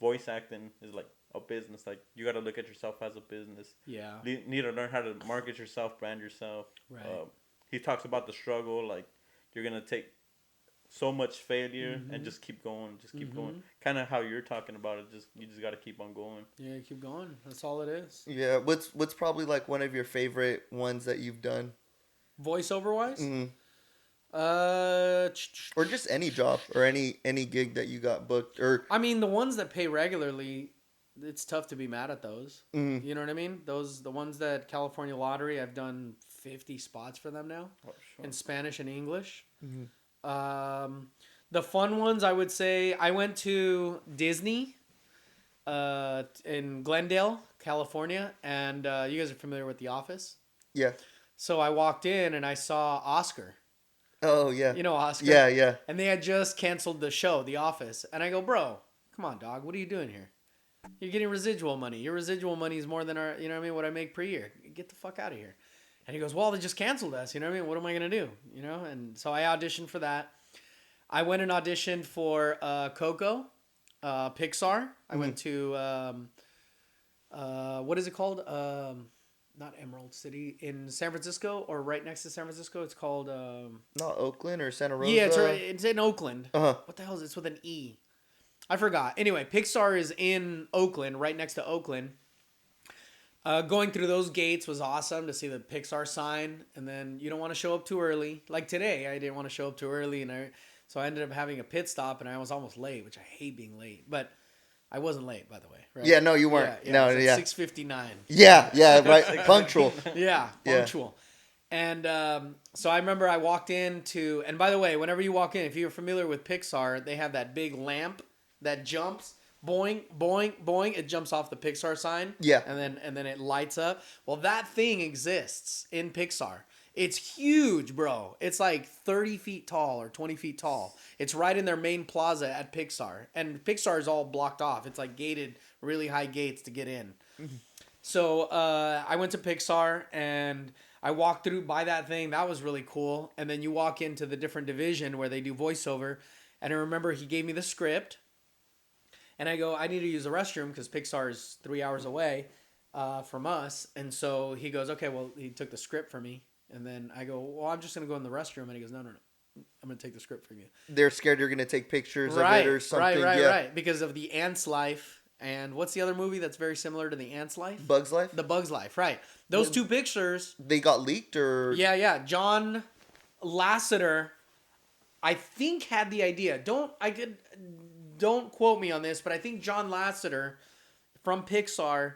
voice acting is like a business. Like you got to look at yourself as a business. Yeah. You need to learn how to market yourself, brand yourself. Right. He talks about the struggle. Like you're gonna take so much failure and just keep going, going. Kind of how you're talking about it. You just got to keep on going. Yeah, keep going. That's all it is. Yeah. What's probably like one of your favorite ones that you've done? Voiceover wise? Or just any job or any gig that you got booked or. I mean, the ones that pay regularly, it's tough to be mad at those. You know what I mean? The ones that California Lottery, I've done 50 spots for them now in Spanish and English. The fun ones, I would say, I went to Disney in Glendale, California, and you guys are familiar with The Office? Yeah. So I walked in and I saw Oscar. Oh, yeah. You know Oscar? Yeah, yeah. And they had just canceled the show, The Office. And I go, bro, come on, dog. What are you doing here? You're getting residual money. Your residual money is more than what I make per year. Get the fuck out of here. And he goes, well, they just canceled us. You know what I mean? What am I going to do? And so I auditioned for that. I went and auditioned for Coco, Pixar. I went to, what is it called? Not Emerald City. In San Francisco or right next to San Francisco. It's called... Not Oakland or Santa Rosa? Yeah, it's in Oakland. What the hell is it? It's with an E. I forgot. Anyway, Pixar is in Oakland, right next to Oakland. Going through those gates was awesome to see the Pixar sign. And then you don't want to show up too early. Like today, I didn't want to show up too early. So I ended up having a pit stop and I was almost late, which I hate being late. But I wasn't late, by the way. Right? Yeah, no, you weren't. Yeah, no, it was yeah. 6:59. Yeah, right. Punctual. Yeah, punctual. And so I remember I walked into, and by the way, whenever you walk in, if you're familiar with Pixar, they have that big lamp that jumps, boing, boing, boing. It jumps off the Pixar sign. Yeah. And then it lights up. Well, that thing exists in Pixar. It's huge, bro. It's like 30 feet tall or 20 feet tall. It's right in their main plaza at Pixar. And Pixar is all blocked off. It's like gated, really high gates to get in. So I went to Pixar and I walked through by that thing. That was really cool. And then you walk into the different division where they do voiceover. And I remember he gave me the script. And I go, I need to use the restroom because Pixar is 3 hours away from us. And so he goes, okay, well, he took the script for me. And then I go, well, I'm just going to go in the restroom. And he goes, no. I'm going to take the script from you. They're scared you're gonna take pictures of it or something. Right. Because of the Ant's Life. And what's the other movie that's very similar to the Ant's Life? Bug's Life? The Bug's Life, right. Those two pictures. They got leaked or? Yeah. John Lasseter, I think, had the idea. Don't quote me on this, but I think John Lasseter from Pixar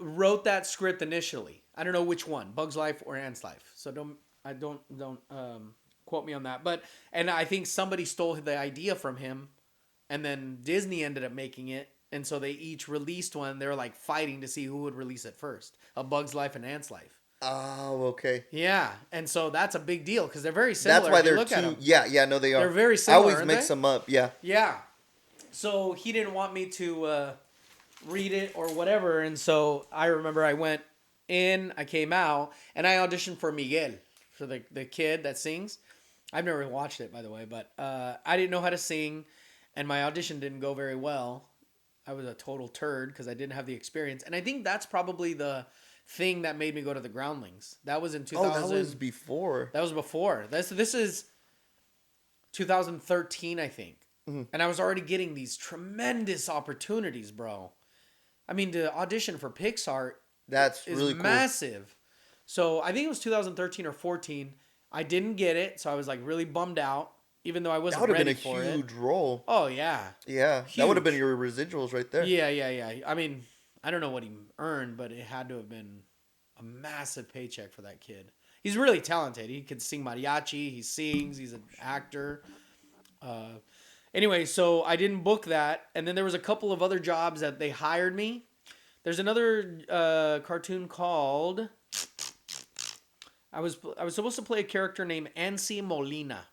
wrote that script initially. I don't know which one, Bug's Life or Ant's Life. So don't quote me on that. And I think somebody stole the idea from him, and then Disney ended up making it, and so they each released one. They were like fighting to see who would release it first: A Bug's Life and Ant's Life. Oh, okay. Yeah, and so that's a big deal because they're very similar. That's why they're look at them. Yeah, no, they are. They're very similar. I always mix them up. Yeah. Yeah. So he didn't want me to read it or whatever, and so I remember I went in, I came out, and I auditioned for Miguel, for the kid that sings. I've never watched it, by the way, but I didn't know how to sing, and my audition didn't go very well. I was a total turd because I didn't have the experience, and I think that's probably the thing that made me go to the Groundlings. That was in 2000. Oh, that was before. That was before. This is 2013, I think. Mm-hmm. And I was already getting these tremendous opportunities, bro. I mean, to audition for Pixar is really cool. Massive. So I think it was 2013 or 14. I didn't get it, so I was like really bummed out, even though I wasn't ready for it. That would have been a huge role. Oh, yeah. Yeah. Huge. That would have been your residuals right there. Yeah. I mean, I don't know what he earned, but it had to have been a massive paycheck for that kid. He's really talented. He can sing mariachi. He sings. He's an actor. Anyway, so I didn't book that. And then there was a couple of other jobs that they hired me. There's another cartoon called... I was supposed to play a character named Ansi Molina.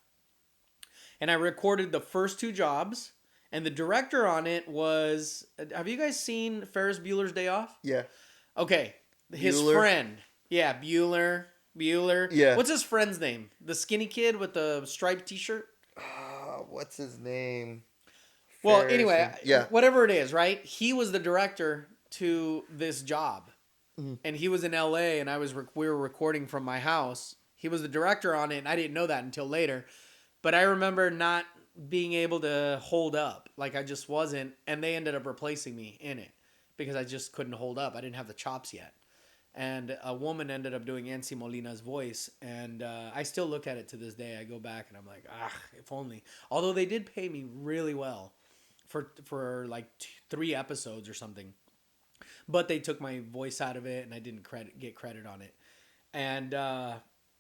And I recorded the first two jobs. And the director on it was... Have you guys seen Ferris Bueller's Day Off? Yeah. Okay. His friend. Yeah, Bueller. Yeah. What's his friend's name? The skinny kid with the striped t-shirt? What's his name? Well, anyway, whatever it is, right? He was the director to this job. Mm-hmm. And he was in LA, and we were recording from my house. He was the director on it, and I didn't know that until later. But I remember not being able to hold up. Like, I just wasn't. And they ended up replacing me in it because I just couldn't hold up. I didn't have the chops yet. And a woman ended up doing Ansi Molina's voice. And I still look at it to this day. I go back, and I'm like, if only. Although they did pay me really well for like 3 episodes or something. But they took my voice out of it, and I didn't get credit on it. And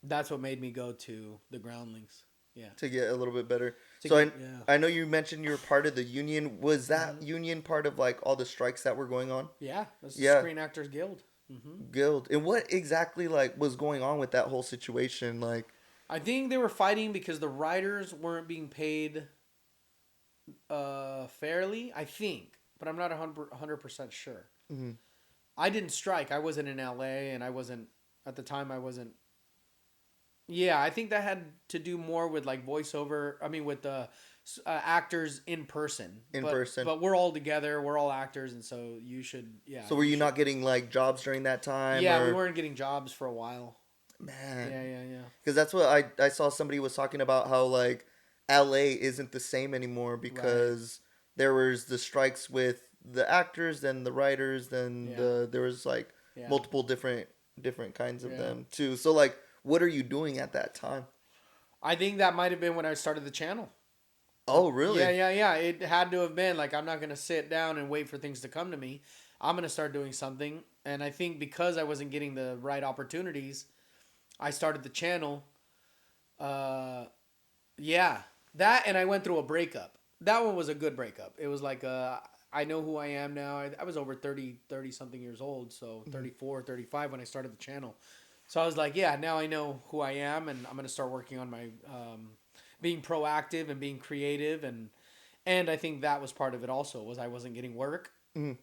that's what made me go to the Groundlings. Yeah. To get a little bit better. I know you mentioned you were part of the union. Was that union part of like all the strikes that were going on? Yeah. It was the Screen Actors Guild. Mm-hmm. Guild. And what exactly like was going on with that whole situation? Like, I think they were fighting because the writers weren't being paid fairly, I think. But I'm not 100% sure. Mm-hmm. I didn't strike. I wasn't in LA, and I wasn't at the time. I wasn't. Yeah, I think that had to do more with like voiceover. I mean, with the actors in person. But we're all together. We're all actors, and so you should. Yeah. So were you not getting like jobs during that time? Yeah, we weren't getting jobs for a while. Man. Yeah. Because that's what I saw somebody was talking about, how like LA isn't the same anymore because there was the strikes with the actors, then the writers, then there was like multiple different kinds of them too. So like, what are you doing at that time? I think that might have been when I started the channel. Oh, really? Yeah. It had to have been like, I'm not going to sit down and wait for things to come to me. I'm going to start doing something. And I think because I wasn't getting the right opportunities, I started the channel. That, and I went through a breakup. That one was a good breakup. It was like, I know who I am now. I was over 30 something years old. So 34, 35 when I started the channel. So I was like, now I know who I am, and I'm going to start working on my being proactive and being creative. And I think that was part of it also, was I wasn't getting work. Mm-hmm.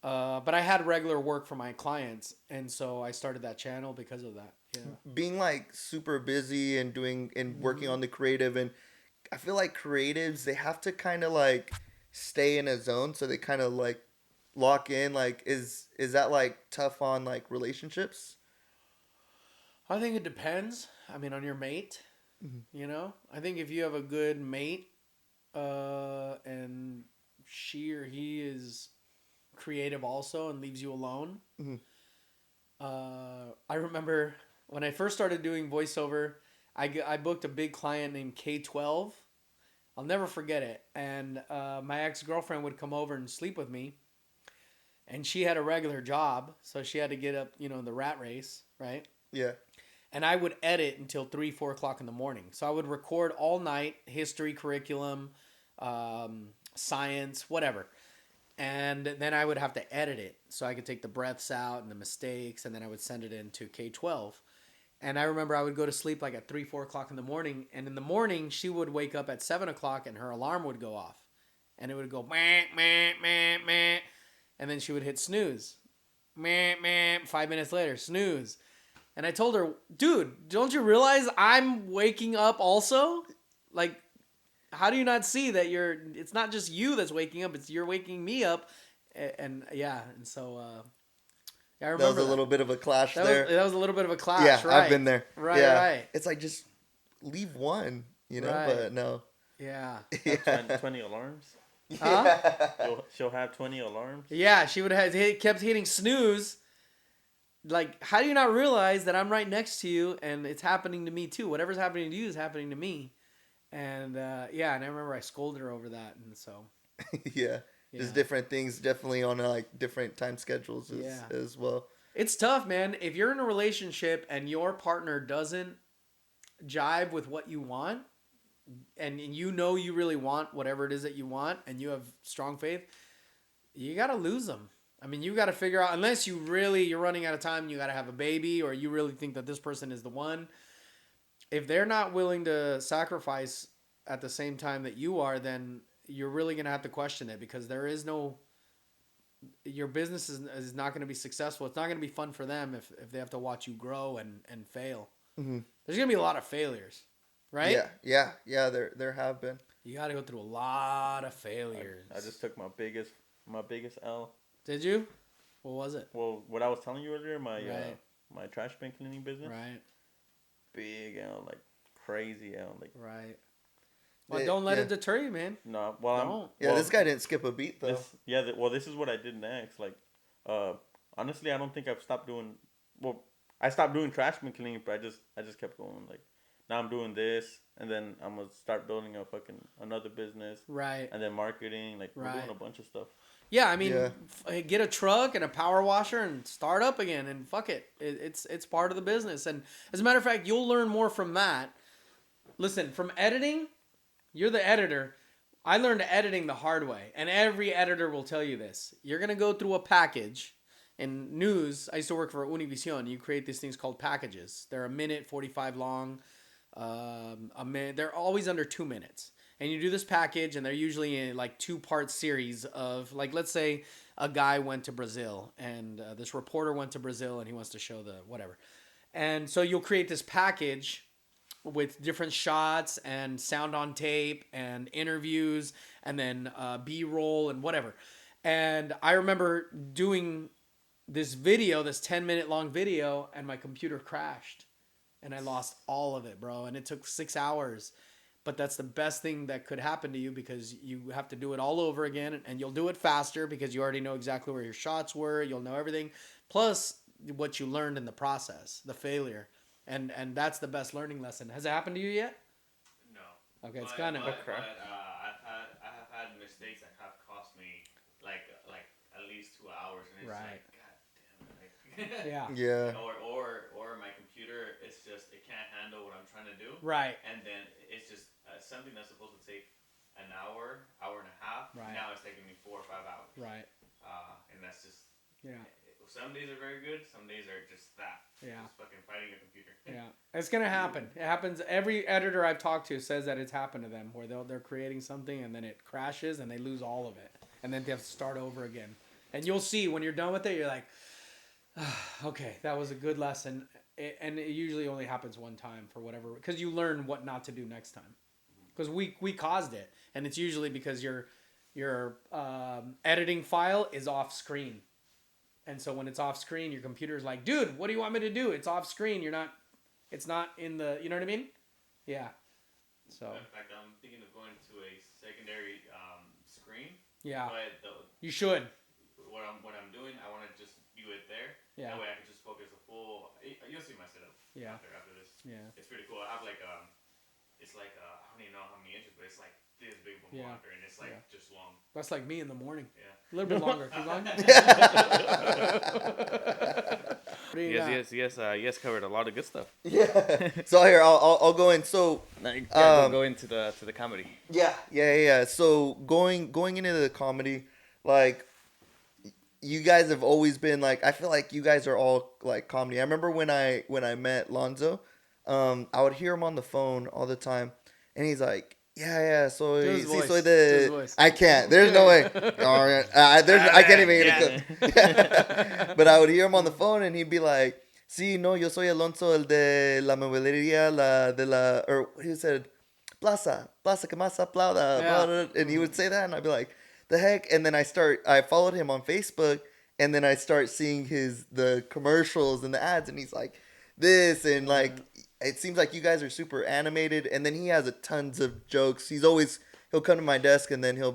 But I had regular work for my clients, and so I started that channel because of that. Yeah. Being like super busy and doing and working on the creative, and I feel like creatives, they have to kind of like stay in a zone, so they kind of like lock in. Like, is that like tough on like relationships? I think it depends. I mean, on your mate. You know, I think if you have a good mate, and she or he is creative also and leaves you alone. Mhm. I remember when I first started doing voiceover, I booked a big client named K12. I'll never forget it. And my ex girlfriend would come over and sleep with me, and she had a regular job, so she had to get up, in the rat race, right? Yeah. And I would edit until 3, 4 o'clock in the morning. So I would record all night, history, curriculum, science, whatever. And then I would have to edit it so I could take the breaths out and the mistakes, and then I would send it into K12. And I remember I would go to sleep like at 3, 4 o'clock in the morning. And in the morning, she would wake up at 7 o'clock and her alarm would go off. And it would go, meh, meh, meh, meh. And then she would hit snooze. Meh, meh. 5 minutes later, snooze. And I told her, dude, don't you realize I'm waking up also? Like, how do you not see that it's not just you that's waking up, it's you're waking me up. And yeah, and so yeah, I That was remember a little bit of a clash there. that was a little bit of a clash, Yeah, right? I've been there. Right, Yeah. right. It's like just leave one, Right. but no. Yeah. Have 20 alarms. Huh? She'll have 20 alarms. Yeah, she would have kept hitting snooze. Like, how do you not realize that I'm right next to you and it's happening to me too? Whatever's happening to you is happening to me. And yeah, and I remember I scolded her over that, and so Yeah. Just different things, definitely on like different time schedules as well. it's tough, man. If you're in a relationship and your partner doesn't jive with what you want, and you really want whatever it is that you want, and you have strong faith, you gotta lose them. I mean, you gotta figure out, unless you're running out of time, you gotta have a baby, or you really think that this person is the one. If they're not willing to sacrifice at the same time that you are, then you're really gonna have to question it, because your business is not gonna be successful. It's not gonna be fun for them if they have to watch you grow and fail. Mm-hmm. There's gonna be a lot of failures, right? Yeah. There have been. You got to go through a lot of failures. I just took my biggest L. Did you? What was it? Well, what I was telling you earlier, my Right. my trash bin cleaning business. Right. Big L, like crazy L, like. Right. Well, don't let it deter you, man. No, well, Don't. This guy didn't skip a beat though. This is what I did next. Like, honestly, I don't think I've stopped doing. Well, I stopped doing trash bin cleaning, but I just kept going. Like, now I'm doing this, and then I'm gonna start building another business. Right. And then marketing. Like, we're Right. doing a bunch of stuff. Yeah, I mean, get a truck and a power washer and start up again, and fuck it. It's part of the business. And as a matter of fact, you'll learn more from that. Listen, from editing, you're the editor. I learned editing the hard way, and every editor will tell you this. You're gonna go through a package. In news, I used to work for Univision. You create these things called packages. They're a minute 45 long. A minute. They're always under 2 minutes. And you do this package, and they're usually in like 2-part series of, like, let's say a guy went to Brazil, and this reporter went to Brazil, and he wants to show the whatever. And so you'll create this package with different shots and sound on tape and interviews and then B-roll and whatever. And I remember doing this 10-minute long video, and my computer crashed. And I lost all of it, bro. And it took 6 hours. But that's the best thing that could happen to you, because you have to do it all over again. And you'll do it faster because you already know exactly where your shots were. You'll know everything. Plus what you learned in the process, the failure. And that's the best learning lesson. Has it happened to you yet? No. Okay, it's kind of... But I have had mistakes that have cost me like at least 2 hours. And it's Right. like, God damn it. Yeah. Yeah. Or my computer, it can't handle what I'm trying to do. Right. And then it's just something that's supposed to take an hour and a half. Right. Now it's taking me 4 or 5 hours. Right. And that's just. Yeah. Some days are very good. Some days are just that. Yeah. Just fucking fighting a computer. Yeah, it's gonna happen. It happens. Every editor I've talked to says that it's happened to them, where they're creating something and then it crashes and they lose all of it, and then they have to start over again. And you'll see when you're done with it, you're like, okay, that was a good lesson. And it usually only happens one time for whatever, because you learn what not to do next time. because we caused it, and it's usually because your editing file is off screen, and so when it's off screen, your computer's like, dude, what do you want me to do? It's off screen. It's not in the. You know what I mean? Yeah. So. In fact, I'm thinking of going to a secondary screen. Yeah. But you should. What I'm doing, I want to just view it there. Yeah. That way I can just focus the full. You'll see my setup. Yeah. After this. Yeah. It's pretty cool. I have like it's like I don't even know how many inches, but it's like this big of a monitor, and it's like just long. That's like me in the morning. Yeah. A little bit longer. Keep going. Yes, covered a lot of good stuff. Yeah. So here, I'll go in. So Go into the comedy. Yeah. So going into the comedy, like, you guys have always been like, I feel like you guys are all like comedy. I remember when I met Lonzo, I would hear him on the phone all the time, and he's like, yeah. So Do his sí, voice. soy Do his de. voice. I can't. There's no way. All right. I can't even get it. But I would hear him on the phone, and he'd be like, sí, no, yo soy Alonso, el de la mueblería, or he said, Plaza, que más aplauda, Yeah. and he would say that, and I'd be like, the heck? And then I followed him on Facebook, and then I start seeing the commercials and the ads, and he's like, this, and like, it seems like you guys are super animated, and then he has tons of jokes. He'll come to my desk, and then he'll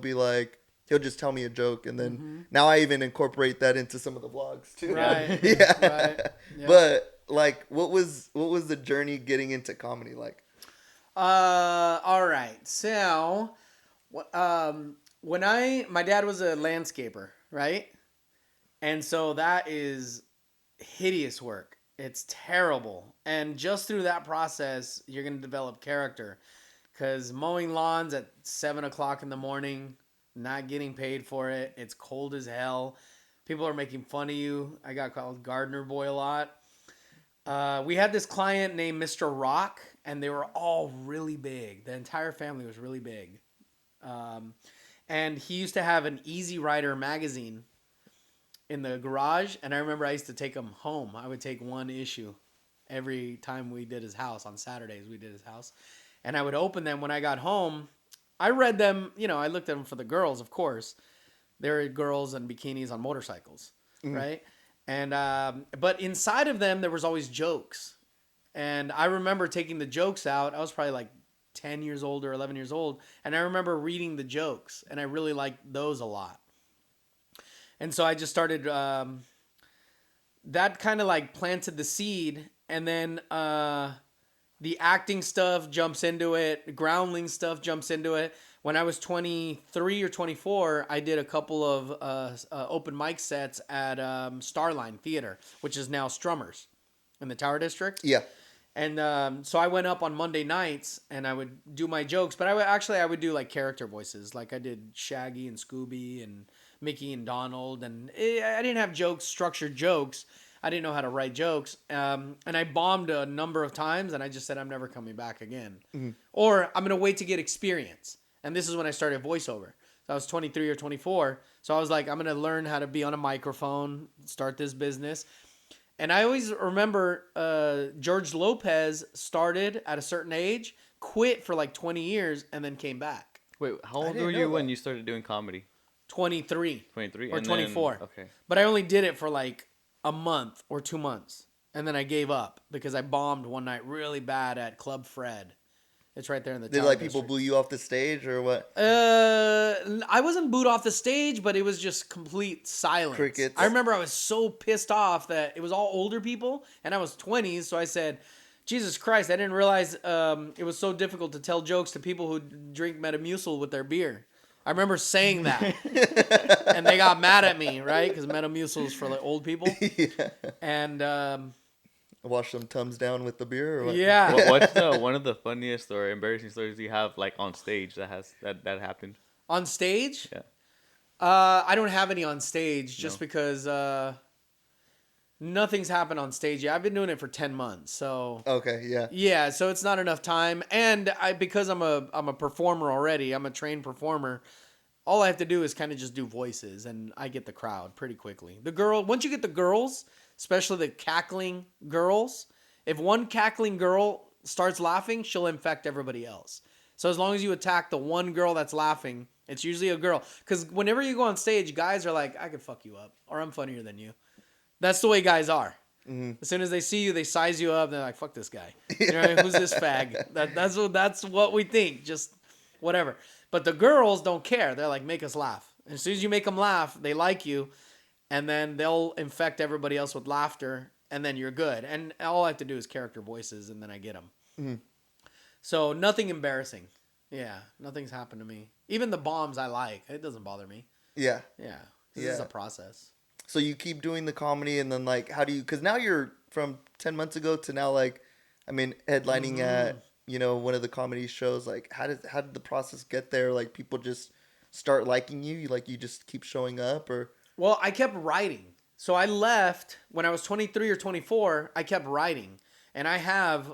just tell me a joke, and then now I even incorporate that into some of the vlogs too. Right. Yeah. Right. Yeah. But like, what was the journey getting into comedy like? All right. So, my dad was a landscaper, right? And so that is hideous work. It's terrible. And just through that process, you're going to develop character. Because mowing lawns at 7 o'clock in the morning, not getting paid for it. It's cold as hell. People are making fun of you. I got called Gardener Boy a lot. We had this client named Mr. Rock, and they were all really big. The entire family was really big. And he used to have an Easy Rider magazine in the garage, and I remember I used to take him home. I would take one issue every time we did his house. On Saturdays, we did his house. And I would open them when I got home. I read them, I looked at them for the girls, of course. They're girls in bikinis on motorcycles, right? And but inside of them, there was always jokes. And I remember taking the jokes out. I was probably like 10 years old or 11 years old. And I remember reading the jokes. And I really liked those a lot. And so I just started, that kind of like planted the seed. And then the acting stuff jumps into it. Groundling stuff jumps into it. When I was 23 or 24, I did a couple of open mic sets at Starline Theater, which is now Strummers in the Tower District. Yeah. And so I went up on Monday nights and I would do my jokes, but I would do like character voices. Like I did Shaggy and Scooby and Mickey and Donald. And I didn't have structured jokes. I didn't know how to write jokes. And I bombed a number of times and I just said, I'm never coming back again. Mm-hmm. Or I'm going to wait to get experience. And this is when I started voiceover. So I was 23 or 24. So I was like, I'm going to learn how to be on a microphone, start this business. And I always remember George Lopez started at a certain age, quit for like 20 years, and then came back. Wait, how old were you when you started doing comedy? 23. 23? Or 24. Then, okay. But I only did it for like a month or 2 months. And then I gave up because I bombed one night really bad at Club Fred. It's right there in the Did Tower like District. people boo you off the stage or what? I wasn't booed off the stage, but it was just complete silence. Crickets. I remember I was so pissed off that it was all older people, and I was 20s, so I said, Jesus Christ, I didn't realize it was so difficult to tell jokes to people who drink Metamucil with their beer. I remember saying that, and they got mad at me, right? Because Metamucil is for like old people. Yeah. And wash some Tums down with the beer or what? yeah. What's one of the funniest or embarrassing stories you have like on stage that happened? On stage? Yeah. I don't have any on stage just because nothing's happened on stage yet. I've been doing it for 10 months, so Okay, yeah. yeah, so it's not enough time. And because I'm a performer already, I'm a trained performer. All I have to do is kind of just do voices, and I get the crowd pretty quickly. Once you get the girls, especially the cackling girls, if one cackling girl starts laughing, she'll infect everybody else. So as long as you attack the one girl that's laughing, it's usually a girl. Because whenever you go on stage, guys are like, I could fuck you up, or I'm funnier than you. That's the way guys are. As soon as they see you, they size you up. They're like, "Fuck this guy." You know, who's this fag? That's what we think. Just whatever. But the girls don't care. They're like, "Make us laugh." And as soon as you make them laugh, they like you, and then they'll infect everybody else with laughter, and then you're good. And all I have to do is character voices, and then I get them. So nothing embarrassing. Yeah, nothing's happened to me. Even the bombs I like. It doesn't bother me. Yeah. Yeah, this is a process. So you keep doing the comedy, and then like, how do you? Because now you're from 10 months ago to now, like, I mean, headlining at one of the comedy shows. Like, how did the process get there? Like, people just start liking you. You just keep showing up, or Well, I kept writing. So I left when I was 23 or 24. I kept writing, and I have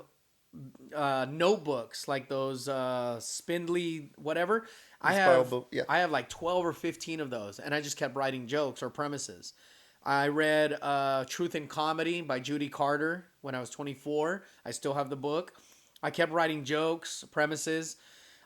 notebooks like those spindly whatever. I have like 12 or 15 of those, and I just kept writing jokes or premises. I read Truth in Comedy by Judy Carter when I was 24. I still have the book. I kept writing jokes, premises,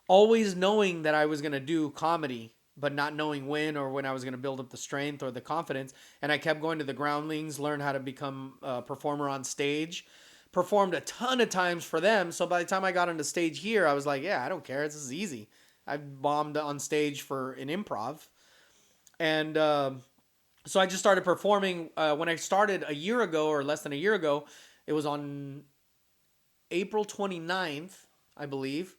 always knowing that I was going to do comedy, but not knowing when or when I was going to build up the strength or the confidence. And I kept going to the groundlings, learn how to become a performer on stage. Performed a ton of times for them. So by the time I got on the stage here, I was like, yeah, I don't care. This is easy. I bombed on stage for an improv. And so I just started performing. When I started a year ago or less than a year ago, it was on April 29th, I believe.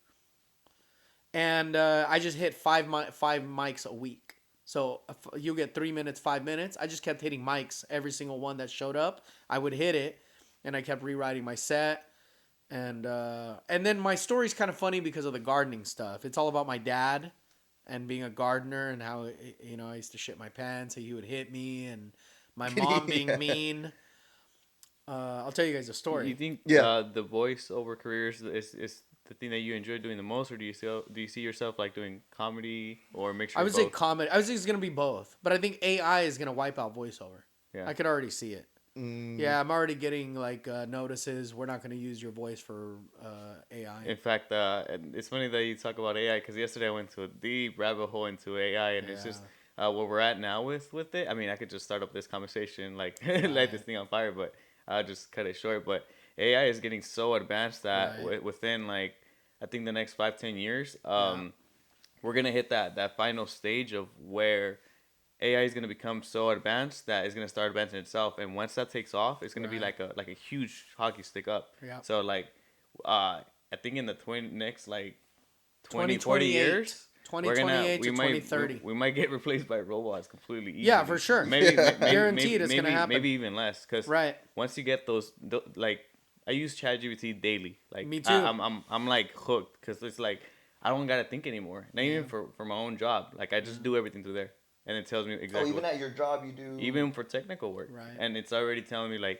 And I just hit five mics a week. So you get 3 minutes, 5 minutes. I just kept hitting mics. Every single one that showed up, I would hit it. And I kept rewriting my set. And then my story's kind of funny because of the gardening stuff. It's all about my dad and being a gardener and how, I used to shit my pants. He would hit me, and my mom being mean. I'll tell you guys a story. You think the voiceover career is the thing that you enjoy doing the most, or do you see yourself like doing comedy or mixture? I would say comedy. I would say it's gonna be both, but I think AI is gonna wipe out voiceover. Yeah, I could already see it. Yeah, I'm already getting like notices. We're not going to use your voice for AI. In fact, it's funny that you talk about AI because yesterday I went to a deep rabbit hole into AI, and it's just where we're at now with it. I mean, I could just start up this conversation like light this thing on fire, but I'll just cut it short. But AI is getting so advanced that within like I think the next 5-10 years, we're gonna hit that final stage of where AI is going to become so advanced that it's going to start advancing itself, and once that takes off, it's going to be like a huge hockey stick up. Yeah. So like, I think in the next like 40 years, 2028 to 2030, we might get replaced by robots completely. Easily. Yeah, for sure. Maybe Guaranteed it's going to happen. Maybe even less, because once you get those like, I use ChatGPT daily. Like me too. I'm like hooked because it's like I don't gotta think anymore. Not even for my own job. Like I just do everything through there. And it tells me exactly. Oh, even at your job, you do. Even for technical work, right? And it's already telling me like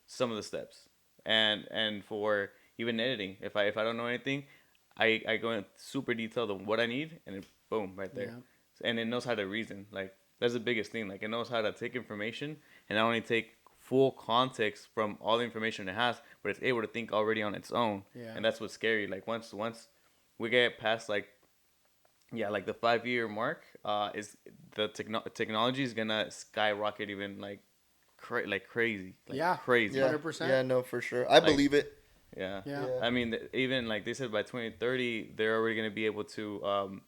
some of the steps, and for even editing. If I don't know anything, I go in super detailed on what I need, and it boom right there. Yeah. And it knows how to reason. Like that's the biggest thing. Like it knows how to take information and not only take full context from all the information it has, but it's able to think already on its own. Yeah. And that's what's scary. Like once we get past like the 5-year mark, is the technology is gonna skyrocket even like crazy. Like, crazy. 100%. Yeah, no, for sure. I believe it. Yeah. I mean, even like they said, by 2030, they're already gonna be able to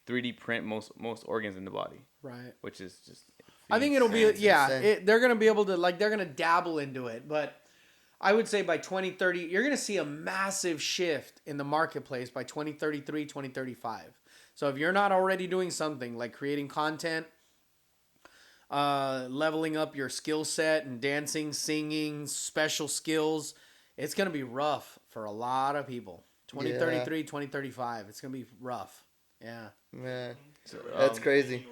3D print most organs in the body. Right. Which is just. I think it'll be they're gonna be able to they're gonna dabble into it, but I would say by 2030, you're gonna see a massive shift in the marketplace by 2033, 2035. So if you're not already doing something like creating content, leveling up your skill set and dancing, singing, special skills, it's going to be rough for a lot of people. 2033, 2035, it's going to be rough. Yeah. Man, that's crazy.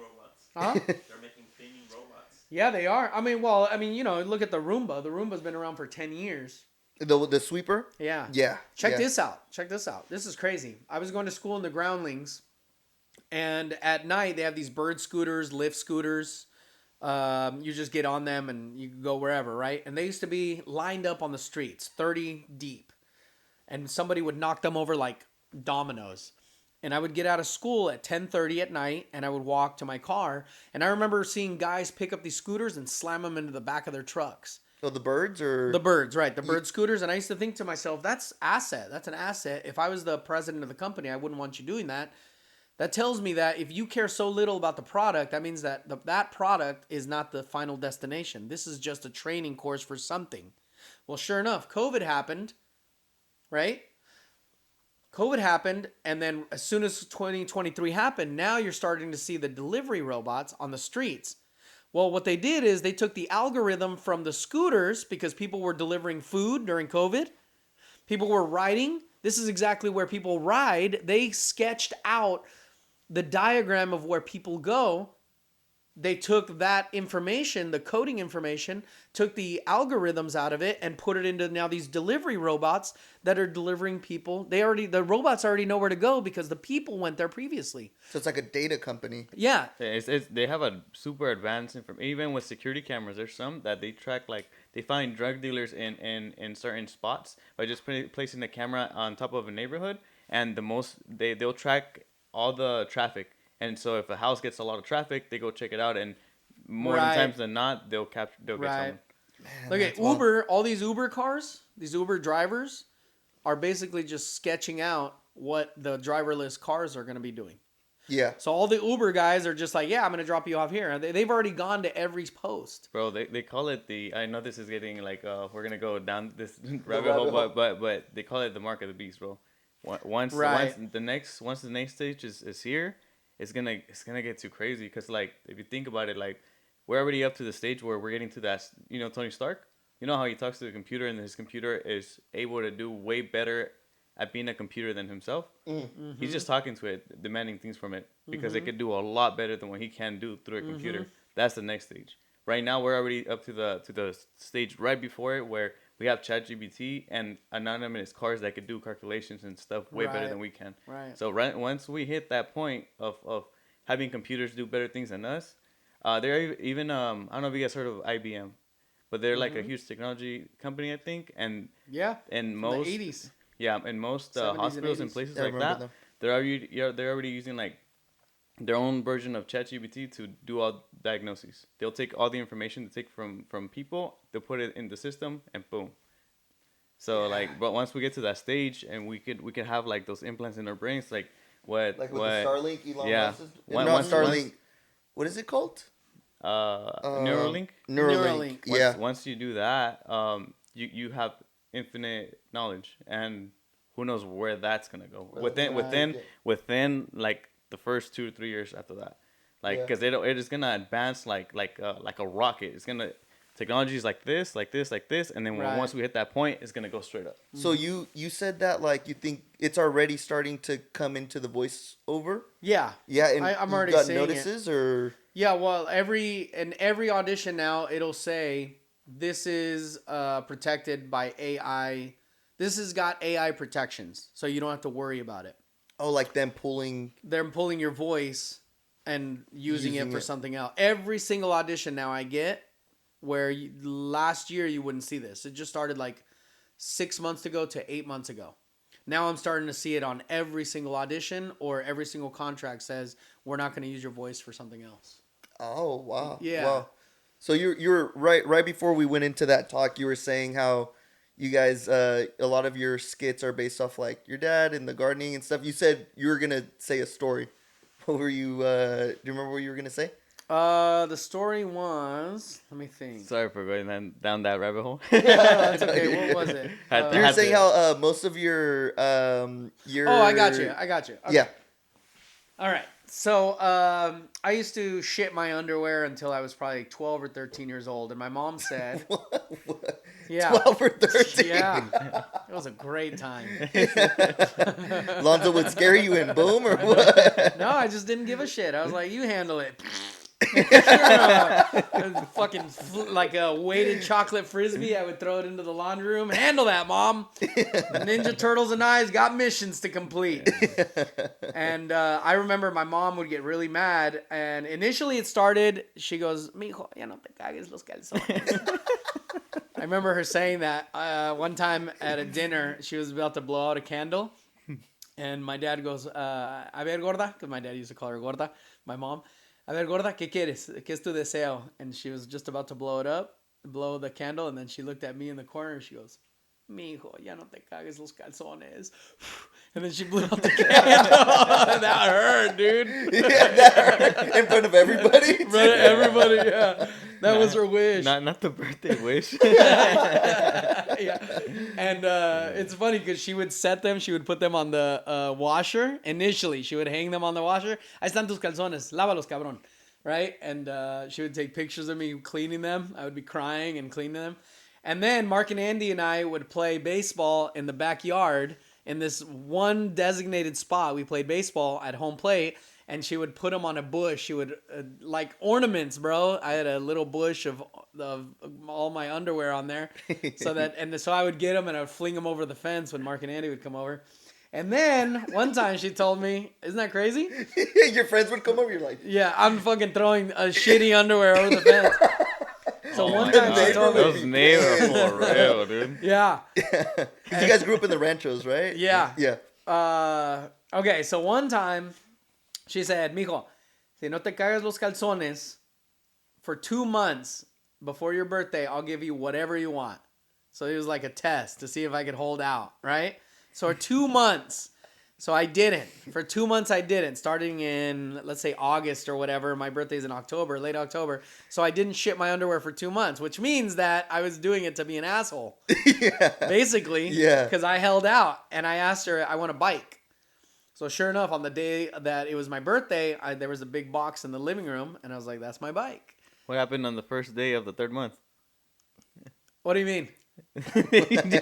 Huh? They're making cleaning robots. Yeah, they are. I mean, look at the Roomba. The Roomba's been around for 10 years. The sweeper? Yeah. Yeah. Check this out. This is crazy. I was going to school in the Groundlings. And at night, they have these bird scooters, lift scooters. You just get on them and you can go wherever, right? And they used to be lined up on the streets, 30 deep. And somebody would knock them over like dominoes. And I would get out of school at 10:30 at night, and I would walk to my car. And I remember seeing guys pick up these scooters and slam them into the back of their trucks. Oh, the birds or The birds, right? The bird scooters. And I used to think to myself, that's asset. That's an asset. If I was the president of the company, I wouldn't want you doing that. That tells me that if you care so little about the product, that means that that product is not the final destination. This is just a training course for something. Well, sure enough, COVID happened, right? COVID happened, and then as soon as 2023 happened, now you're starting to see the delivery robots on the streets. Well, what they did is they took the algorithm from the scooters because people were delivering food during COVID. People were riding. This is exactly where people ride. They sketched out the diagram of where people go. They took that information, the coding information, took the algorithms out of it and put it into now these delivery robots that are delivering people. The robots already know where to go because the people went there previously. so it's like a data company. Yeah. They have a super advanced information. Even with security cameras, there's some that they track, like they find drug dealers in certain spots by just placing the camera on top of a neighborhood, and they'll track all the traffic. And so if a house gets a lot of traffic, they go check it out, and more Right. times than not, they'll get Right. someone. Man, Look at that's wild. Uber, all these Uber cars, these Uber drivers are basically just sketching out what the driverless cars are going to be doing. Yeah. So all the Uber guys are just like, yeah, I'm going to drop you off here. They've already gone to every post. Bro, they call it I know this is getting like we're gonna go down this rabbit rabbit hole, hole. but they call it the mark of the beast, bro. Once Right. the next stage is here, it's gonna get too crazy. Because like if you think about it, like we're already up to the stage where we're getting to that. You know, Tony Stark. You know how he talks to the computer, and his computer is able to do way better at being a computer than himself. Mm-hmm. He's just talking to it, demanding things from it because it could do a lot better than what he can do through a computer. That's the next stage. Right now, we're already up to the stage right before it where we have ChatGPT and anonymous cars that could do calculations and stuff way better Right. than we can. Right. So once we hit that point of having computers do better things than us, they're even I don't know if you guys heard of IBM, but they're like a huge technology company, I think, and Yeah. in From most the 80s. in most 70s and hospitals and 80s. places Yeah, I like remember that, them. they're already using like their own version of ChatGPT to do all diagnoses. They'll take all the information they take from people, they'll put it in the system, and boom. So but once we get to that stage, and we could have like those implants in our brains, like Like with the Starlink, Elon yeah. Musk's. One- Not once- Starlink. What is it called? Neuralink. Neuralink. Neuralink. Yeah. Once you do that, you have infinite knowledge, and who knows where that's gonna go within like the first 2 to 3 years after that, like Yeah. because it is gonna advance like a rocket. It's gonna technology is like this, and then Right. once we hit that point, it's gonna go straight up. So you said that like you think it's already starting to come into the voiceover. Yeah. Yeah, and I'm you already got seeing it. notices or Yeah, well, in every audition now, it'll say this is protected by AI. This has got AI protections, so you don't have to worry about it. like them pulling. They're pulling your voice and using it Using for it. something else. Every single audition now I get, where last year you wouldn't see this. It just started like 6 months ago to 8 months ago. Now I'm starting to see it on every single audition, or every single contract says we're not going to use your voice for something else. Oh wow. Yeah. Wow. So you're right before we went into that talk. You were saying how you guys a lot of your skits are based off like your dad and the gardening and stuff. You said you were gonna say a story. What were you? Do you remember what you were gonna say? The story was, let me think. Sorry for going down that rabbit hole. That's okay. What was it? Had- You were had saying to- how most of your Oh, I got you. Okay. Yeah. All right. So I used to shit my underwear until I was probably 12 or 13 years old, and my mom said, "Yeah, 12 or 13. yeah, it was a great time." Lonzo would scare you in boom or what? No, I just didn't give a shit. I was like, "You handle it." Fucking like a weighted chocolate frisbee, I would throw it into the laundry room. Handle that, Mom. Ninja Turtles and I got missions to complete. And I remember my mom would get really mad. And initially it started, she goes, "Mijo, ya no te cagues los calzones." I remember her saying that one time at a dinner. She was about to blow out a candle. And my dad goes, a ver, gorda, because my dad used to call her gorda, my mom. A ver, gorda, ¿qué quieres? ¿Qué es tu deseo? And she was just about to blow the candle, and then she looked at me in the corner, and she goes, mi hijo, ya no te cagues los calzones. And then she blew out the candle. That hurt, dude. Yeah, that hurt. In front of everybody. In front of everybody, yeah. That was her wish. Not the birthday wish. Yeah. And it's funny because she would set them. She would put them on the washer. Initially, she would hang them on the washer. Ahí están tus calzones. Lávalos, cabrón. Right? And she would take pictures of me cleaning them. I would be crying and cleaning them. And then Mark and Andy and I would play baseball in the backyard in this one designated spot. We played baseball at home plate. And she would put them on a bush. She would, like ornaments, bro. I had a little bush of all my underwear on there. So I would get them and I would fling them over the fence when Mark and Andy would come over. And then one time she told me, isn't that crazy? Your friends would come over, you're like... Yeah, I'm fucking throwing a shitty underwear over the fence. So one time she told me... Those neighbors for real, dude. Yeah. Because you guys grew up in the ranchos, right? Yeah. Yeah. Okay, so one time... She said, mijo, si no te cagas los calzones, for 2 months before your birthday, I'll give you whatever you want. So it was like a test to see if I could hold out, right? So for 2 months. So I didn't. For 2 months, I didn't. Starting in, let's say, August or whatever. My birthday's in October, late October. So I didn't ship my underwear for 2 months, which means that I was doing it to be an asshole. Yeah. Basically. Yeah. Because I held out. And I asked her, I want a bike. So sure enough, on the day that it was my birthday, there was a big box in the living room, and I was like, that's my bike. What happened on the first day of the third month? What do you mean?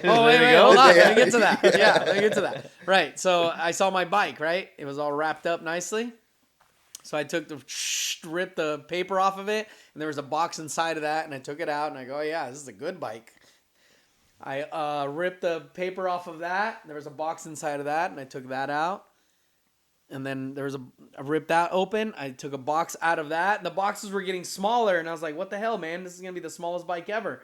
Oh, wait, hold on. Let me get to that. Yeah, let me get to that. Right, so I saw my bike, right? It was all wrapped up nicely. So I ripped the paper off of it, and there was a box inside of that, and I took it out, and I go, oh, yeah, this is a good bike. I ripped the paper off of that. There was a box inside of that, and I took that out. And then there was I ripped that open. I took a box out of that. The boxes were getting smaller. And I was like, what the hell, man? This is going to be the smallest bike ever.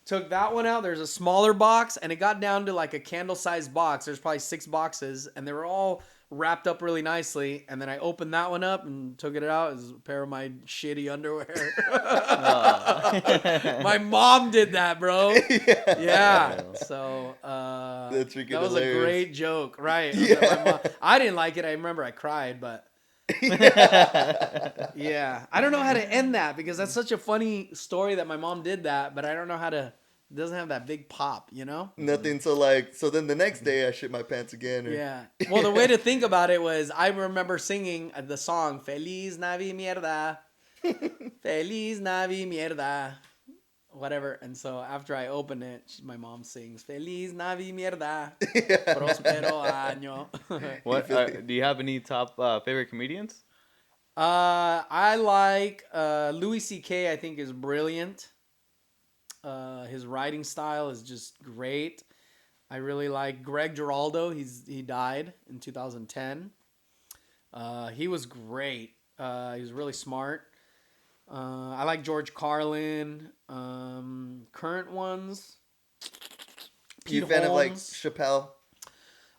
Took that one out. There's a smaller box. And it got down to like a candle-sized box. There's probably 6 boxes. And they were all wrapped up really nicely. And then I opened that one up and took it out. It was a pair of my shitty underwear. My mom did that, bro. Yeah. So That's freaking that was hilarious. a great joke, right? Yeah. I didn't like it. I remember I cried, but yeah, I don't know how to end that because that's such a funny story that my mom did that, but I don't know how to. It doesn't have that big pop, you know? Nothing. So then the next day I shit my pants again. Or... Yeah. Well, the way to think about it was I remember singing the song Feliz Navi Mierda. Feliz Navi Mierda. Whatever. And so after I open it, my mom sings Feliz Navi Mierda. Prospero año. What do you have any top favorite comedians? I like Louis C.K. I think is brilliant. His writing style is just great. I really like Greg Giraldo. He died in 2010. He was great. He was really smart. I like George Carlin. Current ones. You a fan of like Chappelle?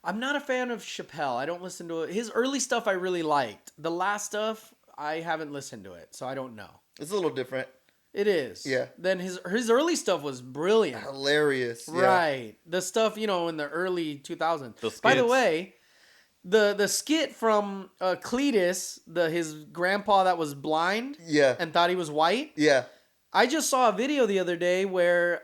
I'm not a fan of Chappelle. I don't listen to it. His early stuff I really liked. The last stuff I haven't listened to it, so I don't know. It's a little different. It is. Yeah. Then his early stuff was brilliant. Hilarious. Yeah. Right. The stuff, in the early 2000s. Those By the skits. way, the skit from Cletus, his grandpa that was blind Yeah. and thought he was white. Yeah. I just saw a video the other day where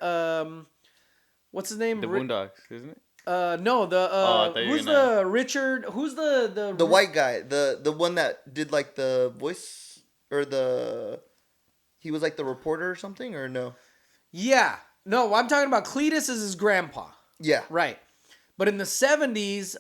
what's his name? The Boondocks, isn't it? No, I thought you were who's gonna- the Richard? Who's the The white guy, the one that did like the voice or he was like the reporter or something, or no? Yeah. No, I'm talking about Cletus is his grandpa. Yeah. Right. But in the 70s,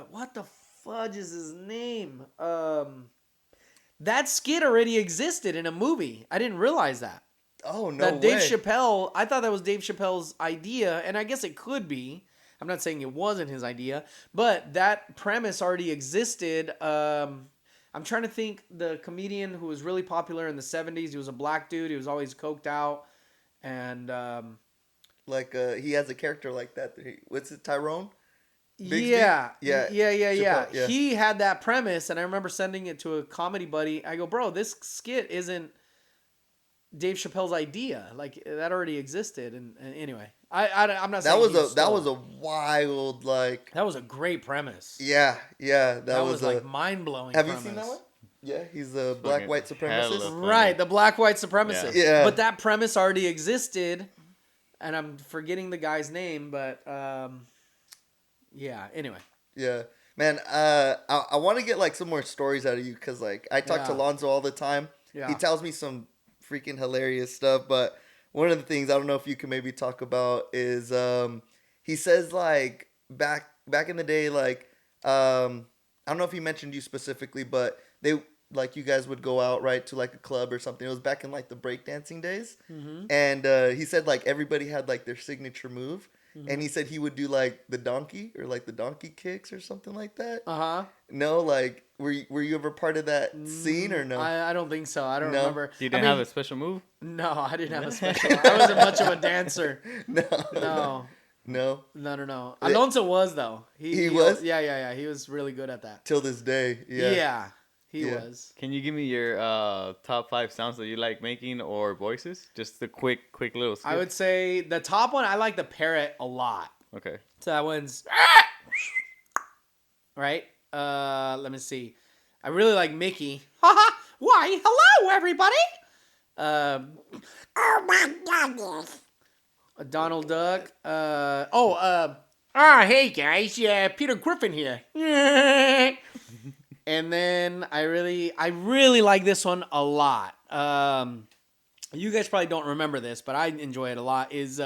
what the fudge is his name? That skit already existed in a movie. I didn't realize that. Oh, no That way. Dave Chappelle, I thought that was Dave Chappelle's idea, and I guess it could be. I'm not saying it wasn't his idea, but that premise already existed. I'm trying to think the comedian who was really popular in the 70s. He was a black dude. He was always coked out. And Like he has a character like that. What's it, Tyrone? Bigsby? Yeah, Yeah. yeah. Chappelle, yeah. He had that premise, and I remember sending it to a comedy buddy. I go, bro, this skit isn't Dave Chappelle's idea. Like that already existed. And anyway, I'm not saying That was a wild like. that was a great premise. Yeah, That was a. like mind blowing. Have you seen that one? Yeah, he's a black Fucking white hella supremacist. funny. Right, the black white supremacist. Yeah. But that premise already existed, and I'm forgetting the guy's name, but yeah. Anyway. Yeah, man. I want to get like some more stories out of you because like I talk to Yeah. Lonzo all the time. Yeah. He tells me some freaking hilarious stuff. But one of the things I don't know if you can maybe talk about is he says like back in the day like I don't know if he mentioned you specifically, but they like you guys would go out right to like a club or something. It was back in like the breakdancing days, and he said like everybody had like their signature move. And he said he would do like the donkey or like the donkey kicks or something like that. No, like were you ever part of that scene or no? I don't think so. I don't No? remember. You didn't have a special move? No, I didn't have a special. I wasn't much of a dancer. No. No. No. Alonso was though. He was? Yeah. He was really good at that. Till this day. Yeah, Yeah. he Yeah. was. Can you give me your top 5 sounds that you like making or voices? Just the quick little skit. I would say the top one. I like the parrot a lot. Okay. So that one's right. Let me see. I really like Mickey. Why? Hello, everybody. Oh my goodness. Donald Duck. Hey guys. Yeah, Peter Griffin here. And then I really like this one a lot. You guys probably don't remember this, but I enjoy it a lot. Is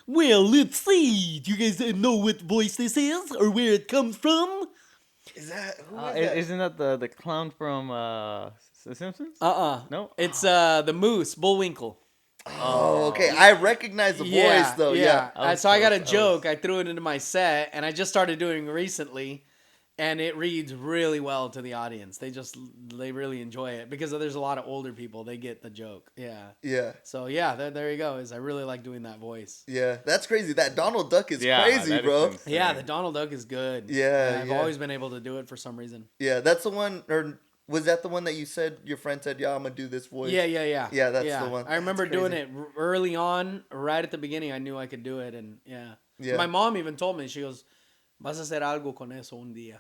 well, let's see. Do you guys know what voice this is or where it comes from? Is that who is that? Isn't that the clown from The Simpsons? No? It's the moose, Bullwinkle. Oh, okay. I recognize the voice though. Yeah. So I got a joke. I threw it into my set, and I just started doing it recently, and it reads really well to the audience. They really enjoy it because there's a lot of older people. They get the joke. Yeah. Yeah. So yeah, there you go. I really like doing that voice. Yeah. That's crazy. That Donald Duck is Yeah, crazy, that is bro. insane. Yeah, the Donald Duck is good. Yeah, I've yeah. always been able to do it for some reason. Yeah, that's the one. Or was that the one that you said your friend said, "Yeah, I'm gonna do this voice"? Yeah. Yeah, that's the one. I remember That's doing crazy. it early on, right at the beginning. I knew I could do it, and yeah. Yeah. My mom even told me, she goes, "Vas a hacer algo con eso un día."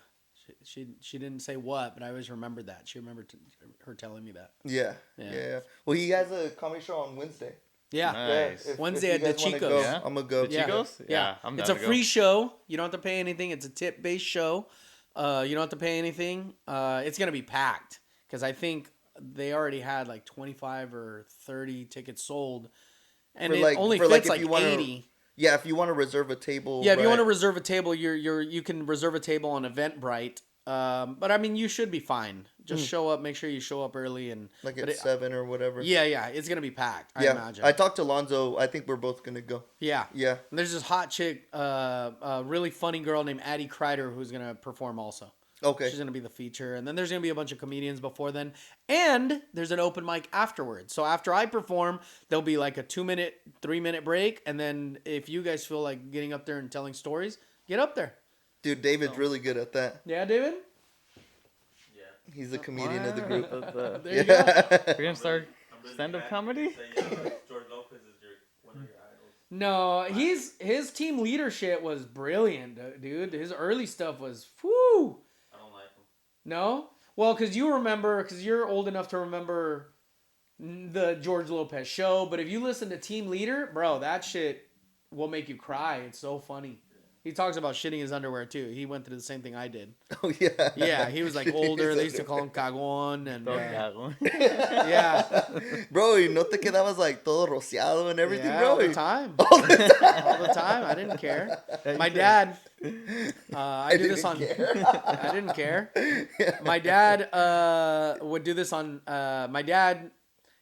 She didn't say what, but I always remembered that. She remembered her telling me that. Yeah. Well, he has a comedy show on Wednesday. Yeah. Nice. Wednesday you at the guys wanna Chico's. go, Yeah? I'm gonna go. The Chico's? Yeah, I'm It's down a to free go. show. You don't have to pay anything. It's a tip-based show. You don't have to pay anything. It's gonna be packed because I think they already had like 25 or 30 tickets sold, and For it like- only for like fits if like you wanna- 80. Yeah, if you want to reserve a table. Yeah, if you right. want to reserve a table, you can reserve a table on Eventbrite. But I mean, you should be fine. Just show up. Make sure you show up early and like but at 7 or whatever. Yeah, it's gonna be packed. I Yeah. imagine. I talked to Lonzo. I think we're both gonna go. Yeah. Yeah. And there's this hot chick, a really funny girl named Addie Kreider who's gonna perform also. Okay. She's gonna be the feature, and then there's gonna be a bunch of comedians before then, and there's an open mic afterwards. So after I perform, there'll be like a 2-minute, 3-minute break, and then if you guys feel like getting up there and telling stories, get up there. Dude, David's really good at that. Yeah, David. Yeah. He's the comedian of the group. There you go. We're gonna start I'm really stand-up glad comedy? you say, George Lopez is one of your idols. No, his team leadership was brilliant, dude. His early stuff was whoo. I don't like him. No, well, because you're old enough to remember the George Lopez show. But if you listen to Team Leader, bro, that shit will make you cry. It's so funny. He talks about shitting his underwear too. He went through the same thing I did. Oh, yeah. Yeah, he was like older. They used to call him cagón and Don't yeah, Bro, y no te quedabas like todo rociado and everything, yeah, bro. all the time, all the time. I didn't care. My dad, I do this on. I didn't care. My dad would do this on. My dad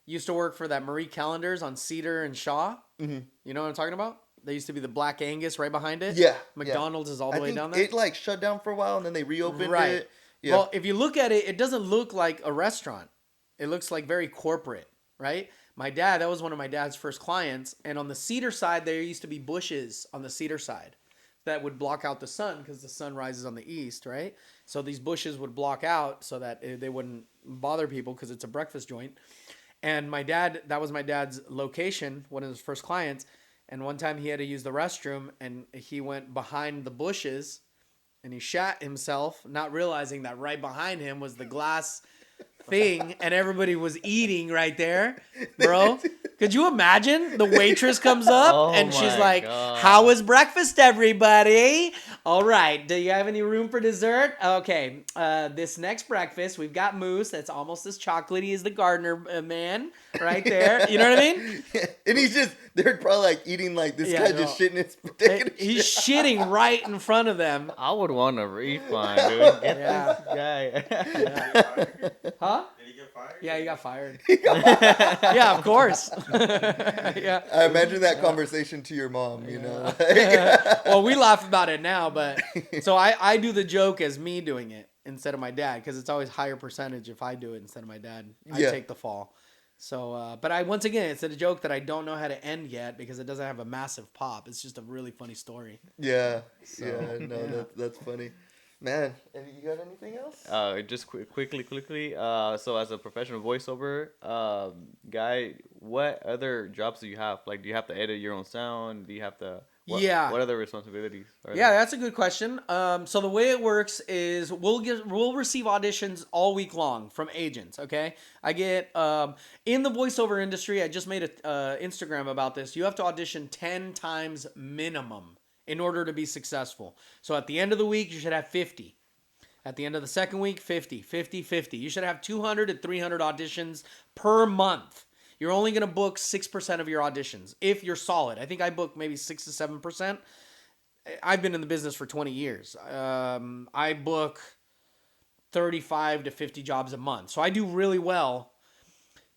used to work for that Marie Callender's on Cedar and Shaw. Mm-hmm. You know what I'm talking about? There used to be the Black Angus right behind it. Yeah. McDonald's is all the I way think down there. it like shut down for a while and then they reopened Right. it. Yeah. Well, if you look at it, it doesn't look like a restaurant. It looks like very corporate, right? my dad, that was one of my dad's first clients. And on the cedar side, there used to be bushes on the cedar side that would block out the sun because the sun rises on the east, right? So these bushes would block out so that they wouldn't bother people because it's a breakfast joint. And my dad, that was my dad's location, one of his first clients. And one time he had to use the restroom and he went behind the bushes and he shat himself, not realizing that right behind him was the glass thing and everybody was eating right there, bro. Could you imagine? The waitress comes up Oh and she's my like, God. "How was breakfast, everybody? All right, do you have any room for dessert? Okay, this next breakfast, we've got mousse that's almost as chocolatey as the Gardner man right there. You know what I mean? And they're probably like eating like this Yeah, guy they're just all- shitting his taking a He's shit. shitting right in front of them. I would want a refund, dude. Get Yeah. this guy. Huh? Did he get fired? Yeah, he got fired. Yeah, of course. Yeah. I imagine that conversation to your mom, you know. Well, we laugh about it now, but so I do the joke as me doing it instead of my dad because it's always higher percentage if I do it instead of my dad. I Yeah. take the fall. So, but once again, it's a joke that I don't know how to end yet because it doesn't have a massive pop. It's just a really funny story. Yeah. So, Yeah, no, yeah. that's funny. Man, and you got anything else? Just quickly. So as a professional voiceover guy, what other jobs do you have? Like, do you have to edit your own sound? Do you have to? Yeah. What other responsibilities? Are Yeah, there? that's a good question. So the way it works is we'll receive auditions all week long from agents. Okay, I get in the voiceover industry. I just made a Instagram about this. You have to audition 10 times minimum in order to be successful. So at the end of the week, you should have 50. At the end of the second week, 50, 50, 50. You should have 200 to 300 auditions per month. You're only going to book 6% of your auditions if you're solid. I think I book maybe 6 to 7%. I've been in the business for 20 years. I book 35 to 50 jobs a month. So I do really well.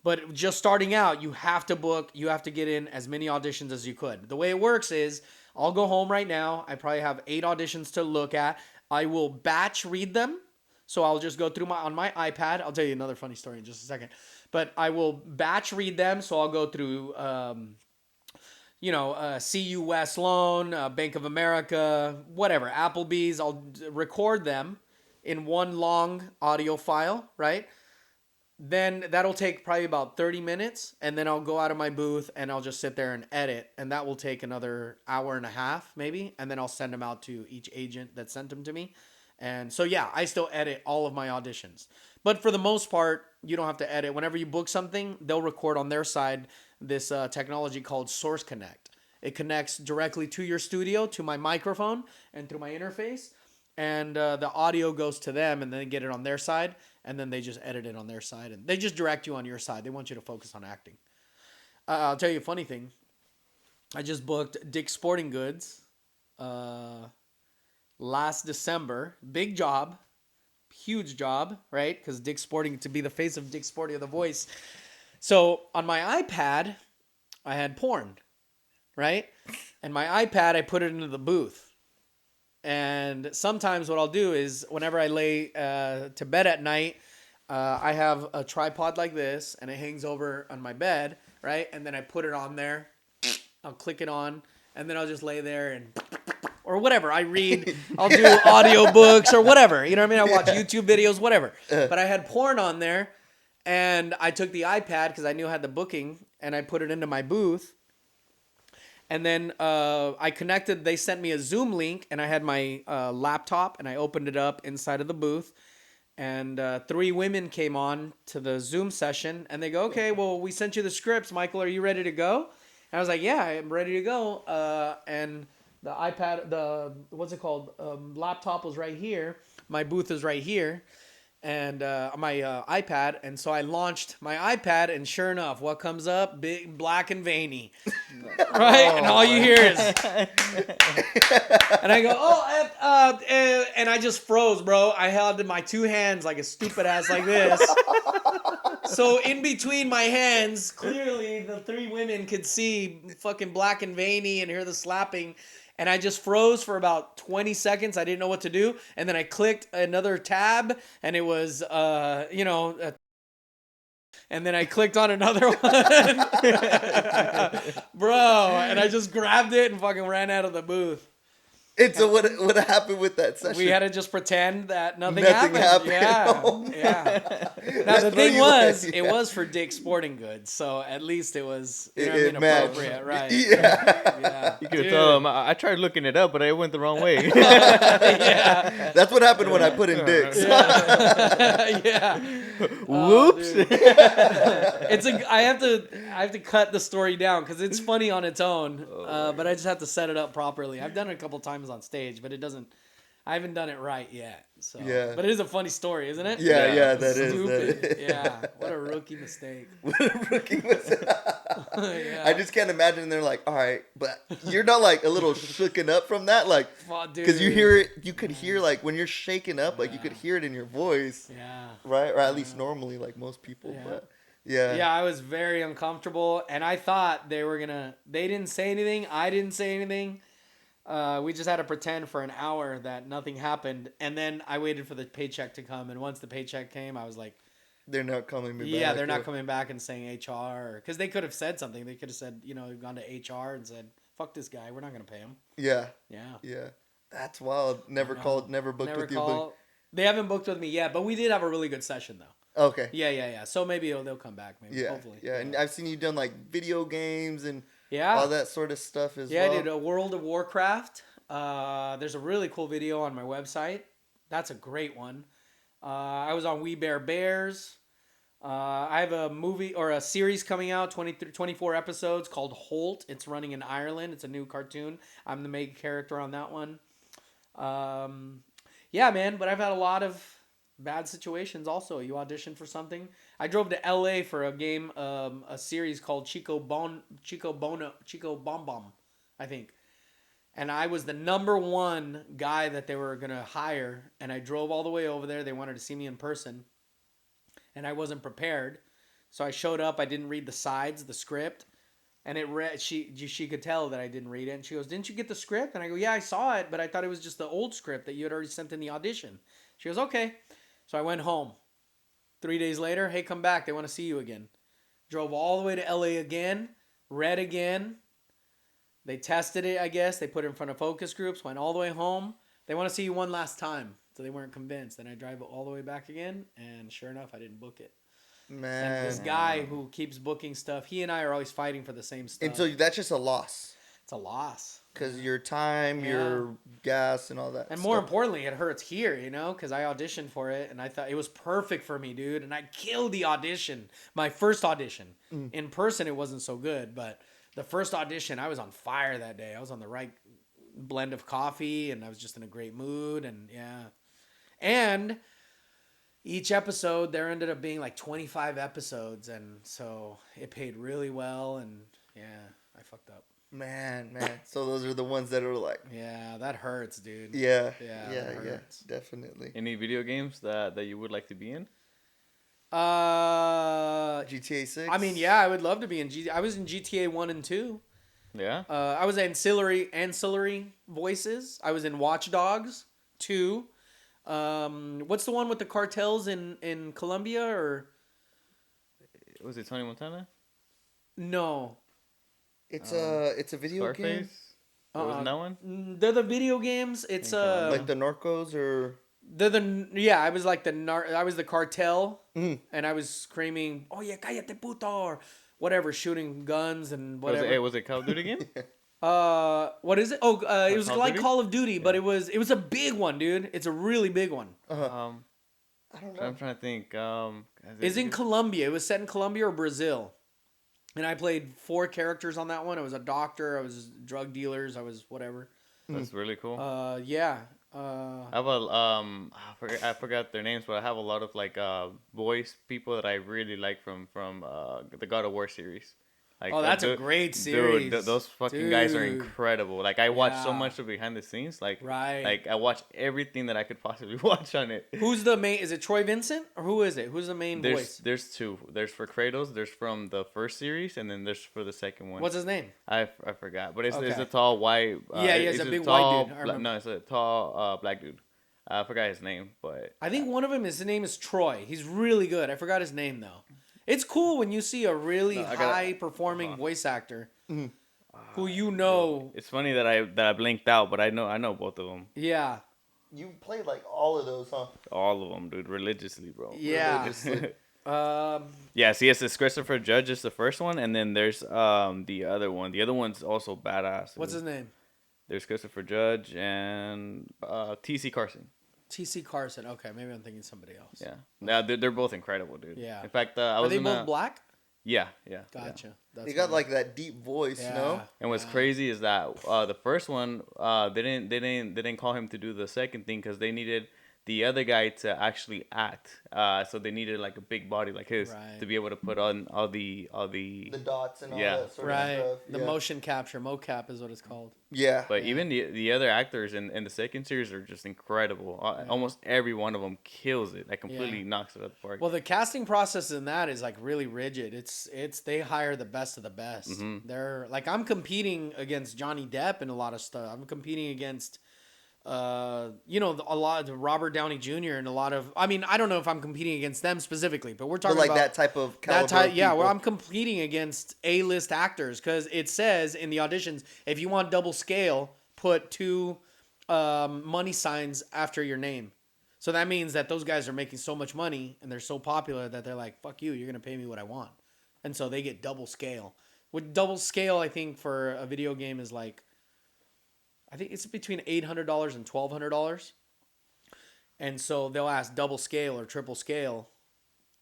But just starting out, you have to get in as many auditions as you could. The way it works is I'll go home right now. I probably have 8 auditions to look at. I will batch read them. So I'll just go through on my iPad. I'll tell you another funny story in just a second. But I will batch read them. So I'll go through CU West Loan, Bank of America, whatever, Applebee's. I'll record them in one long audio file, right? Then that'll take probably about 30 minutes. And then I'll go out of my booth and I'll just sit there and edit. And that will take another hour and a half, maybe. And then I'll send them out to each agent that sent them to me. And so, yeah, I still edit all of my auditions. But for the most part, you don't have to edit. Whenever you book something, they'll record on their side this technology called Source Connect. It connects directly to your studio, to my microphone, and through my interface. And the audio goes to them, and then they get it on their side, and then they just edit it on their side. And they just direct you on your side. They want you to focus on acting. I'll tell you a funny thing. I just booked Dick's Sporting Goods last December. Big job. Huge job, right? Because Dick's Sporting, to be the face of Dick's Sporting of the Voice. So on my iPad, I had porn, right? And my iPad, I put it into the booth. And sometimes what I'll do is whenever I lay to bed at night, I have a tripod like this, and it hangs over on my bed, right? And then I put it on there. I'll click it on, and then I'll just lay there and... or whatever. I read, I'll do audiobooks or whatever. You know what I mean? I watch YouTube videos, whatever. But I had porn on there, and I took the iPad because I knew I had the booking, and I put it into my booth. And then I connected, they sent me a Zoom link, and I had my laptop, and I opened it up inside of the booth. And 3 women came on to the Zoom session, and they go, okay, well, we sent you the scripts. Michael, are you ready to go? And I was like, yeah, I'm ready to go. And the iPad, laptop was right here. My booth is right here. And my iPad. And so I launched my iPad, and sure enough, what comes up? Big, black, and veiny. Right? And all you hear is... and I go, and I just froze, bro. I held my 2 hands like a stupid ass like this. So in between my hands, clearly the 3 women could see fucking black and veiny and hear the slapping. And I just froze for about 20 seconds. I didn't know what to do. And then I clicked another tab, and it was, And then I clicked on another one. Bro, and I just grabbed it and fucking ran out of the booth. And so what happened with that session? We had to just pretend that nothing Nothing happened. happened. Oh, Yeah. Now That's the what thing you was, like, it yeah. was for Dick's Sporting Goods, so at least it was It matched. appropriate, right? Yeah. Yeah. You could Dude. tell him. I tried looking it up, but I went the wrong way. Yeah. That's what happened when I put in dicks. Yeah. Yeah. Whoops. Dude. I have to cut the story down because it's funny on its own, but I just have to set it up properly. I've done it a couple times on stage, but I haven't done it right yet. So Yeah. but it is a funny story, isn't it? Yeah, that is. Stupid. That is. Yeah, what a rookie mistake. What a rookie was. Yeah. I just can't imagine they're like, all right, but you're not like a little shooken up from that, like, Fuck, because you dude. hear it, you could hear like when you're shaken up, like you could hear it in your voice, Yeah. right? Or at least normally, like most people. Yeah. But yeah, Yeah, I was very uncomfortable, and I thought they didn't say anything. I didn't say anything. We just had to pretend for an hour that nothing happened, and then I waited for the paycheck to come. And once the paycheck came, I was like, they're not coming back. "Yeah, they're not coming back and saying HR," because they could have said something. They could have said, gone to HR and said, "Fuck this guy, we're not gonna pay him." Yeah, Yeah, that's wild. Never called, never booked never with you. call. They haven't booked with me yet, but we did have a really good session though. Okay. Yeah. So maybe they'll come back. Maybe, Yeah, hopefully. yeah, and I've seen you done like video games and Yeah. all that sort of stuff as Yeah, well. I did a World of Warcraft. There's a really cool video on my website. That's a great one. I was on We Bear Bears. I have a movie or a series coming out, 24 episodes called Holt. It's running in Ireland. It's a new cartoon. I'm the main character on that one. Yeah, man, but I've had a lot of bad situations also. You audition for something. I drove to LA for a game, a series called Chico Bom Bom, I think. And I was the number one guy that they were going to hire. And I drove all the way over there. They wanted to see me in person. And I wasn't prepared. So I showed up. I didn't read the sides, the script. And she could tell that I didn't read it. And she goes, "Didn't you get the script?" And I go, "Yeah, I saw it. But I thought it was just the old script that you had already sent in the audition." She goes, "Okay." So I went home. 3 days later, "Hey, come back. They want to see you again." Drove all the way to LA again. Read again. They tested it, I guess. They put it in front of focus groups. Went all the way home. They want to see you one last time. So they weren't convinced. Then I drive all the way back again. And sure enough, I didn't book it. Man, And this guy who keeps booking stuff, he and I are always fighting for the same stuff. and so that's just a loss It's a loss. because your time, Yeah. your gas, and all that. And more stuff. importantly, it hurts here, because I auditioned for it and I thought it was perfect for me, dude. And I killed the audition. My first audition. In person, it wasn't so good, but the first audition, I was on fire that day. I was on the right blend of coffee and I was just in a great mood. And yeah. And each episode, there ended up being like 25 episodes. And so it paid really well. And yeah, I fucked up. Man. So those are the ones that are like, Yeah, that hurts, dude. yeah, that hurts. definitely. Any video games that you would like to be in? GTA 6. I mean, yeah, I would love to be in GTA. I was in GTA 1 and 2. Yeah. I was ancillary voices. I was in Watch Dogs 2. What's the one with the cartels in Colombia or Was it Tony Montana? no? It's a video game, Scarface? Wasn't that one? They're the video games. It's like the Narcos or. I was like I was the cartel, Mhm. and I was screaming, "Oh yeah, cállate puto," or whatever, shooting guns and whatever. Was it Call of Duty again? What is it? Oh, it was Call of like Duty? Call of Duty, but it was a big one, dude. It's a really big one. I don't know. I'm trying to think. It's in Colombia. It was set in Colombia or Brazil. And I played 4 characters on that one. I was a doctor. I was drug dealers. I was whatever. That's really cool. Yeah. I have I forgot their names, but I have a lot of like voice people that I really like from the God of War series. Like, Oh, that's a great series. Dude, those fucking guys are Dude. incredible. Like I watch so Yeah. much of behind the scenes. Like Right. Like I watch everything that I could possibly watch on it. Who's the main? Is it Troy Vincent or who is it? Who's the main voice? There's 2. There's for Kratos. There's from the first series, and then there's for the second one. What's his name? I forgot, but it's Okay. a tall white. Yeah, he's it's a big tall white dude. I remember. No, it's a tall black dude. I forgot his name, but I think one of them. His name is Troy. He's really good. I forgot his name though. It's cool when you see a really No, I gotta- high performing hold on. voice actor Mhm. who you know. It's funny that I blinked out, but I know both of them, Yeah. You played like all of those, huh? all of them, dude, religiously, bro. Yeah. Religiously. Yeah, see, it's Christopher Judge is the first one, and then there's the other one. The other one's also badass. What's dude. his name? There's Christopher Judge and T.C. Carson. T.C. Carson. Okay, maybe I'm thinking somebody else. Yeah, now they're both incredible, dude. Yeah. In fact, I Are was they in both black? Yeah, yeah. Gotcha. That's They got funny. like that deep voice, Yeah. you know? And what's Yeah. crazy is that the first one, they didn't call him to do the second thing because they needed the other guy to actually act. So they needed like a big body like his Right. to be able to put on all the The dots and all Yeah. that sort Right. of stuff. The yeah. motion capture, mocap is what it's called. Yeah. But Yeah. even the other actors in the second series are just incredible. Almost every one of them kills it. Like completely knocks it out the park. Well, the casting process in that is like really rigid. It's they hire the best of the best. Mhm. They're like I'm competing against Johnny Depp in a lot of stuff. I'm competing against a lot of Robert Downey Jr. and a lot of I mean, I don't know if I'm competing against them specifically, but we're But talking like about that type of caliber that type, of yeah, people. where I'm competing against A-list actors because it says in the auditions if you want double scale, put 2 money signs after your name. So that means that those guys are making so much money and they're so popular that they're like, "Fuck you, you're gonna pay me what I want," and so they get double scale. With double scale, I think for a video game is like, I think it's between $800 and $1,200, and so they'll ask double scale or triple scale.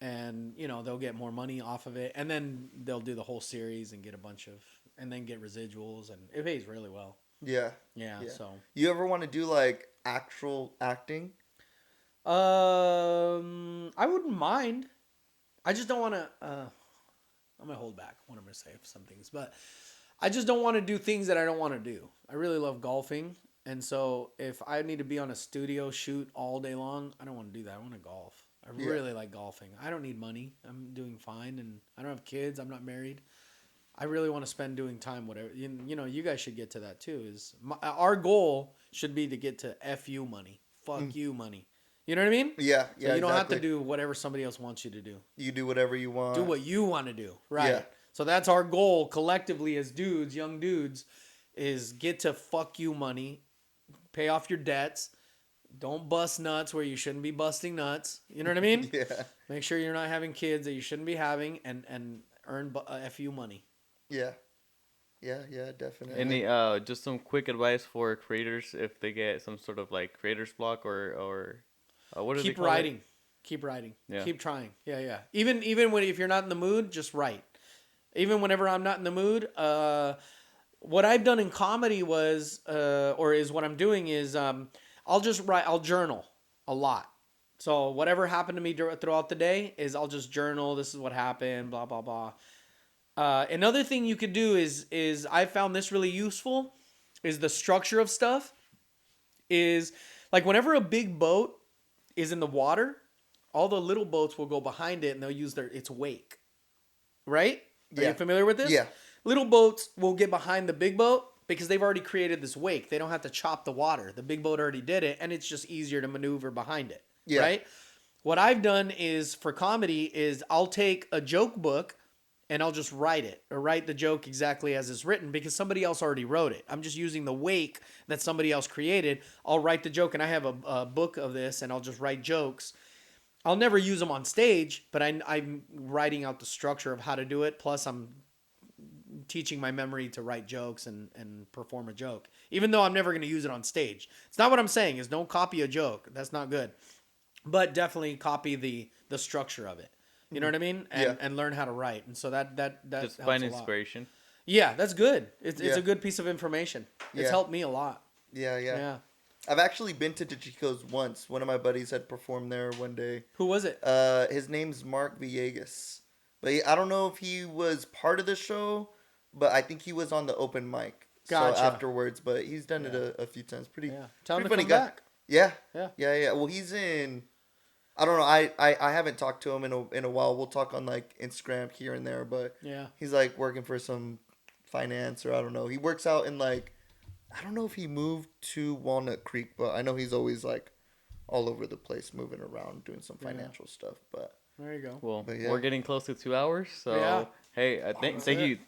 And they'll get more money off of it, and then they'll do the whole series and get a bunch of, and then get residuals, and it pays really well. Yeah. Yeah. Yeah. So, You ever want to do like actual acting? I wouldn't mind. I just don't want to. I'm gonna hold back what I'm gonna say for some things, but I just don't want to do things that I don't want to do. I really love golfing, and so if I need to be on a studio shoot all day long, I don't want to do that. I want to golf. I Yeah. really like golfing. I don't need money. I'm doing fine, and I don't have kids. I'm not married. I really want to spend doing time whatever. You guys should get to that too. Our goal should be to get to FU money. Fuck you money. You know what I mean? Yeah. So Yeah. you don't have to exactly. do whatever somebody else wants you to do. You do whatever you want. Do what you want to do. Right. Yeah. So that's our goal collectively as dudes, young dudes, is get to fuck you money, pay off your debts, don't bust nuts where you shouldn't be busting nuts. You know what I mean? Yeah. Make sure you're not having kids that you shouldn't be having, and earn FU money. Yeah. Yeah. Yeah. Definitely. Any just some quick advice for creators if they get some sort of like creator's block or what do they Keep call it? writing. Keep writing. Yeah. Keep trying. Yeah, yeah. Even when if you're not in the mood, just write. Even whenever I'm not in the mood, what I've done in comedy was is what I'm doing is I'll just write. I'll journal a lot. So whatever happened to me throughout the day is I'll just journal. This is what happened. Blah blah blah. Another thing you could do is I found this really useful. Is the structure of stuff. Is like whenever a big boat is in the water, all the little boats will go behind it and they'll use its wake. Right? Are Yeah. you familiar with this? Yeah. Little boats will get behind the big boat because they've already created this wake. They don't have to chop the water. The big boat already did it, and it's just easier to maneuver behind it. Yeah. Right? What I've done is for comedy is I'll take a joke book and I'll just write it or write the joke exactly as it's written because somebody else already wrote it. I'm just using the wake that somebody else created. I'll write the joke, and I have a book of this, and I'll just write jokes. I'll never use them on stage, but I'm writing out the structure of how to do it. Plus, I'm teaching my memory to write jokes and perform a joke, even though I'm never going to use it on stage. It's not what I'm saying is don't copy a joke. That's not good. But definitely copy the structure of it. You know what I mean? And learn how to write. And so that Just helps find a lot. inspiration. Yeah, that's good. It's Yeah. a good piece of information. It's Yeah. helped me a lot. Yeah. Yeah. Yeah. I've actually been to Chico's once. One of my buddies had performed there one day. Who was it? His name's Mark Villegas, but I don't know if he was part of the show, but I think he was on the open mic. Gotcha. So afterwards, but he's done it Yeah. a few times. Pretty. Yeah. Tell him to pretty come funny guy. back. Yeah. Yeah. Yeah. Yeah. Well, he's in. I don't know. I haven't talked to him in a while. We'll talk on like Instagram here and there, but Yeah. he's like working for some finance or I don't know. He works out in like. I don't know if he moved to Walnut Creek, but I know he's always like all over the place, moving around, doing some financial stuff. But There you go. Well, But yeah. we're getting close to 2 hours, so Yeah. hey,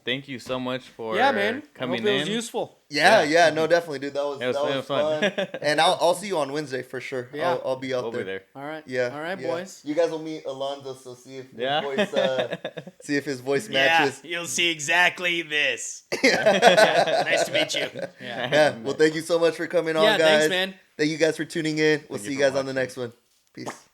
thank you so much for Yeah, man. coming I hope it was in. useful. Yeah, no, definitely, dude. That was It was fun. fun. And I'll see you on Wednesday for sure. Yeah. I'll be out We'll there. be there. All right. Yeah. All right, yeah. boys. You guys will meet Alonzo, so see if Yeah. his voice see if his voice Yeah, matches. you'll see exactly this. Nice to meet you. Yeah. Yeah. Well, thank you so much for coming on, Yeah, guys. thanks, man. Thank you guys for tuning in. We'll Thank see you you for guys on the watching. next one. Peace.